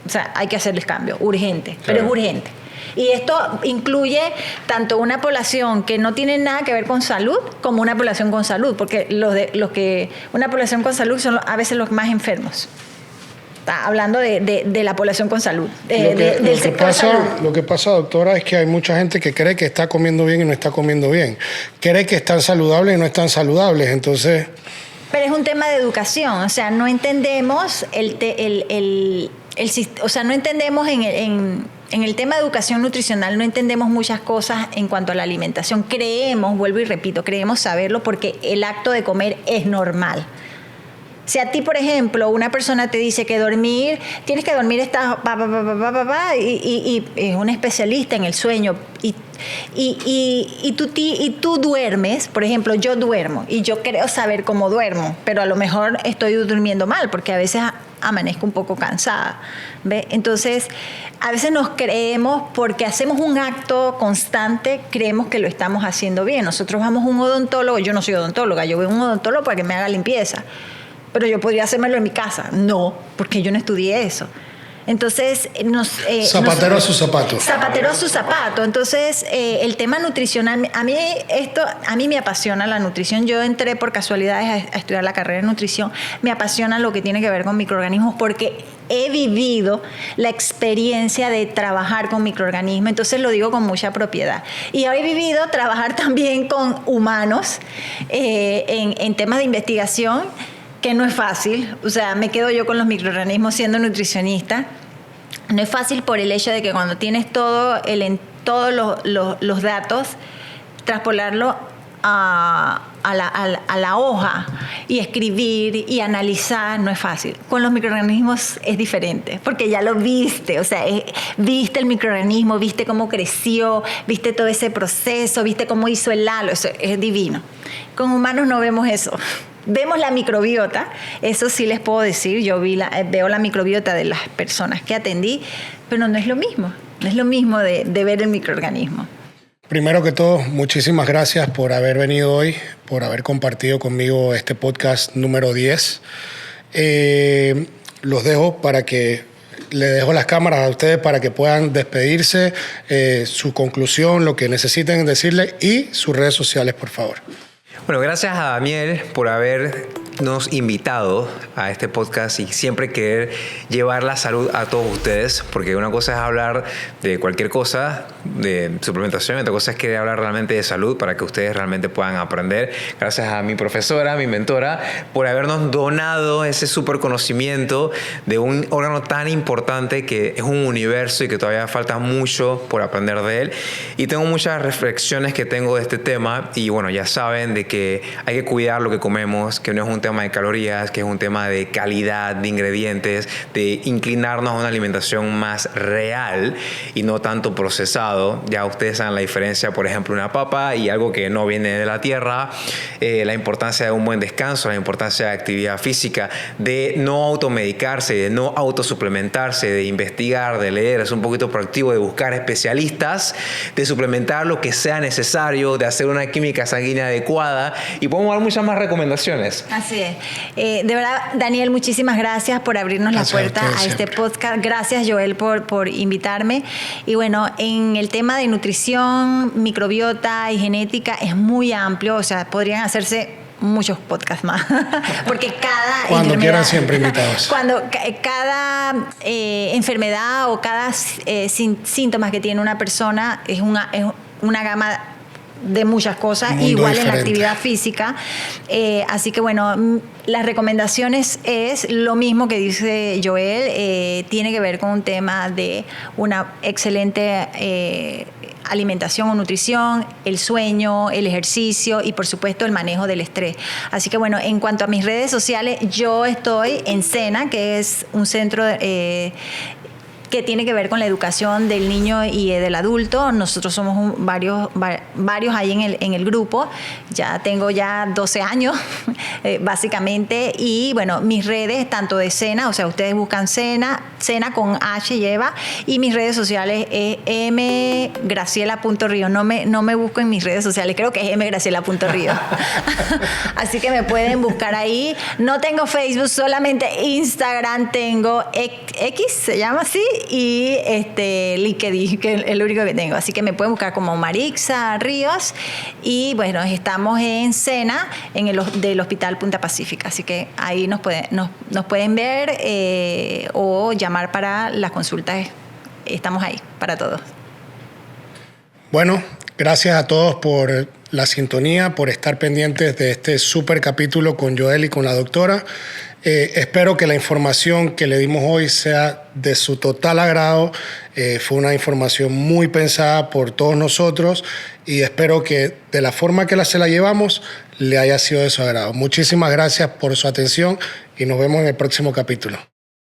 o sea, hay que hacerles cambio, urgente, claro. Pero es urgente. Y esto incluye tanto una población que no tiene nada que ver con salud como una población con salud, porque una población con salud son a veces los más enfermos. Está hablando de la población con salud, del sector salud. Lo que pasa, doctora, es que hay mucha gente que cree que está comiendo bien y no está comiendo bien. Cree que están saludables y no están saludables, entonces... Pero es un tema de educación, o sea, no entendemos o sea, no entendemos en el tema de educación nutricional, no entendemos muchas cosas en cuanto a la alimentación. Vuelvo y repito, creemos saberlo porque el acto de comer es normal. Si a ti, por ejemplo, una persona te dice que tienes que dormir y es un especialista en el sueño y tú duermes, por ejemplo, yo duermo y yo creo saber cómo duermo, pero a lo mejor estoy durmiendo mal porque a veces amanezco un poco cansada, ¿ve? Entonces, a veces nos creemos, porque hacemos un acto constante, creemos que lo estamos haciendo bien. Nosotros vamos a un odontólogo, yo no soy odontóloga, yo voy a un odontólogo para que me haga limpieza. Pero yo podría hacérmelo en mi casa. No, porque yo no estudié eso. Entonces, zapatero a su zapato. Zapatero a su zapato. Entonces, el tema nutricional, a mí me apasiona la nutrición. Yo entré por casualidades a estudiar la carrera de nutrición. Me apasiona lo que tiene que ver con microorganismos porque he vivido la experiencia de trabajar con microorganismos. Entonces, lo digo con mucha propiedad. Y he vivido trabajar también con humanos en temas de investigación, que no es fácil. O sea, me quedo yo con los microorganismos siendo nutricionista. No es fácil por el hecho de que cuando tienes todos los datos, traspolarlo a la hoja y escribir y analizar no es fácil. Con los microorganismos es diferente, porque ya lo viste, o sea, viste el microorganismo, viste cómo creció, viste todo ese proceso, viste cómo hizo el halo, eso es divino. Con humanos no vemos eso. Vemos la microbiota, eso sí les puedo decir, yo veo la microbiota de las personas que atendí, pero no es lo mismo, no es lo mismo de ver el microorganismo. Primero que todo, muchísimas gracias por haber venido hoy, por haber compartido conmigo este podcast número 10. los dejo para que le dejo las cámaras a ustedes para que puedan despedirse, su conclusión, lo que necesiten decirle y sus redes sociales, por favor. Bueno, gracias a Daniel por habernos invitado a este podcast y siempre querer llevar la salud a todos ustedes, porque una cosa es hablar de cualquier cosa, de suplementación, otra cosa es querer hablar realmente de salud para que ustedes realmente puedan aprender. Gracias a mi profesora, mi mentora, por habernos donado ese súper conocimiento de un órgano tan importante que es un universo y que todavía falta mucho por aprender de él. Y tengo muchas reflexiones que tengo de este tema y bueno, ya saben de que hay que cuidar lo que comemos, que no es un tema de calorías, que es un tema de calidad, de ingredientes, de inclinarnos a una alimentación más real y no tanto procesado. Ya ustedes saben la diferencia, por ejemplo, una papa y algo que no viene de la tierra, la importancia de un buen descanso, la importancia de actividad física, de no automedicarse, de no autosuplementarse, de investigar, de leer, es un poquito proactivo, de buscar especialistas, de suplementar lo que sea necesario, de hacer una química sanguínea adecuada y podemos dar muchas más recomendaciones. Así es. De verdad, Daniel, muchísimas gracias por abrirnos la puerta a este podcast. Gracias, Joel, por invitarme. Y bueno, en el tema de nutrición, microbiota y genética es muy amplio, o sea, podrían hacerse muchos podcasts más, porque cada cuando quieran siempre invitados. Cuando cada enfermedad o cada síntomas que tiene una persona es una gama de muchas cosas, igual diferente en la actividad física. Así que bueno, las recomendaciones es lo mismo que dice Joel, tiene que ver con un tema de una excelente alimentación o nutrición, el sueño, el ejercicio y por supuesto el manejo del estrés. Así que bueno, en cuanto a mis redes sociales, yo estoy en SENA, que es un centro que tiene que ver con la educación del niño y del adulto. Nosotros somos varios ahí en el grupo. Ya tengo 12 años, básicamente. Y bueno, mis redes, tanto de SENA, o sea, ustedes buscan SENA con H lleva, y mis redes sociales es mgraciela.rio. No me busco en mis redes sociales, creo que es mgraciela.rio. Así que me pueden buscar ahí. No tengo Facebook, solamente Instagram tengo, X se llama así, y LinkedIn, que es el único que tengo. Así que me pueden buscar como Marixa Ríos. Y bueno, estamos en SENA, del Hospital Punta Pacífica. Así que ahí nos pueden ver o llamar para las consultas. Estamos ahí para todos. Bueno, gracias a todos por la sintonía, por estar pendientes de este súper capítulo con Joel y con la doctora. Espero que la información que le dimos hoy sea de su total agrado. Fue una información muy pensada por todos nosotros y espero que de la forma que se la llevamos le haya sido de su agrado. Muchísimas gracias por su atención y nos vemos en el próximo capítulo.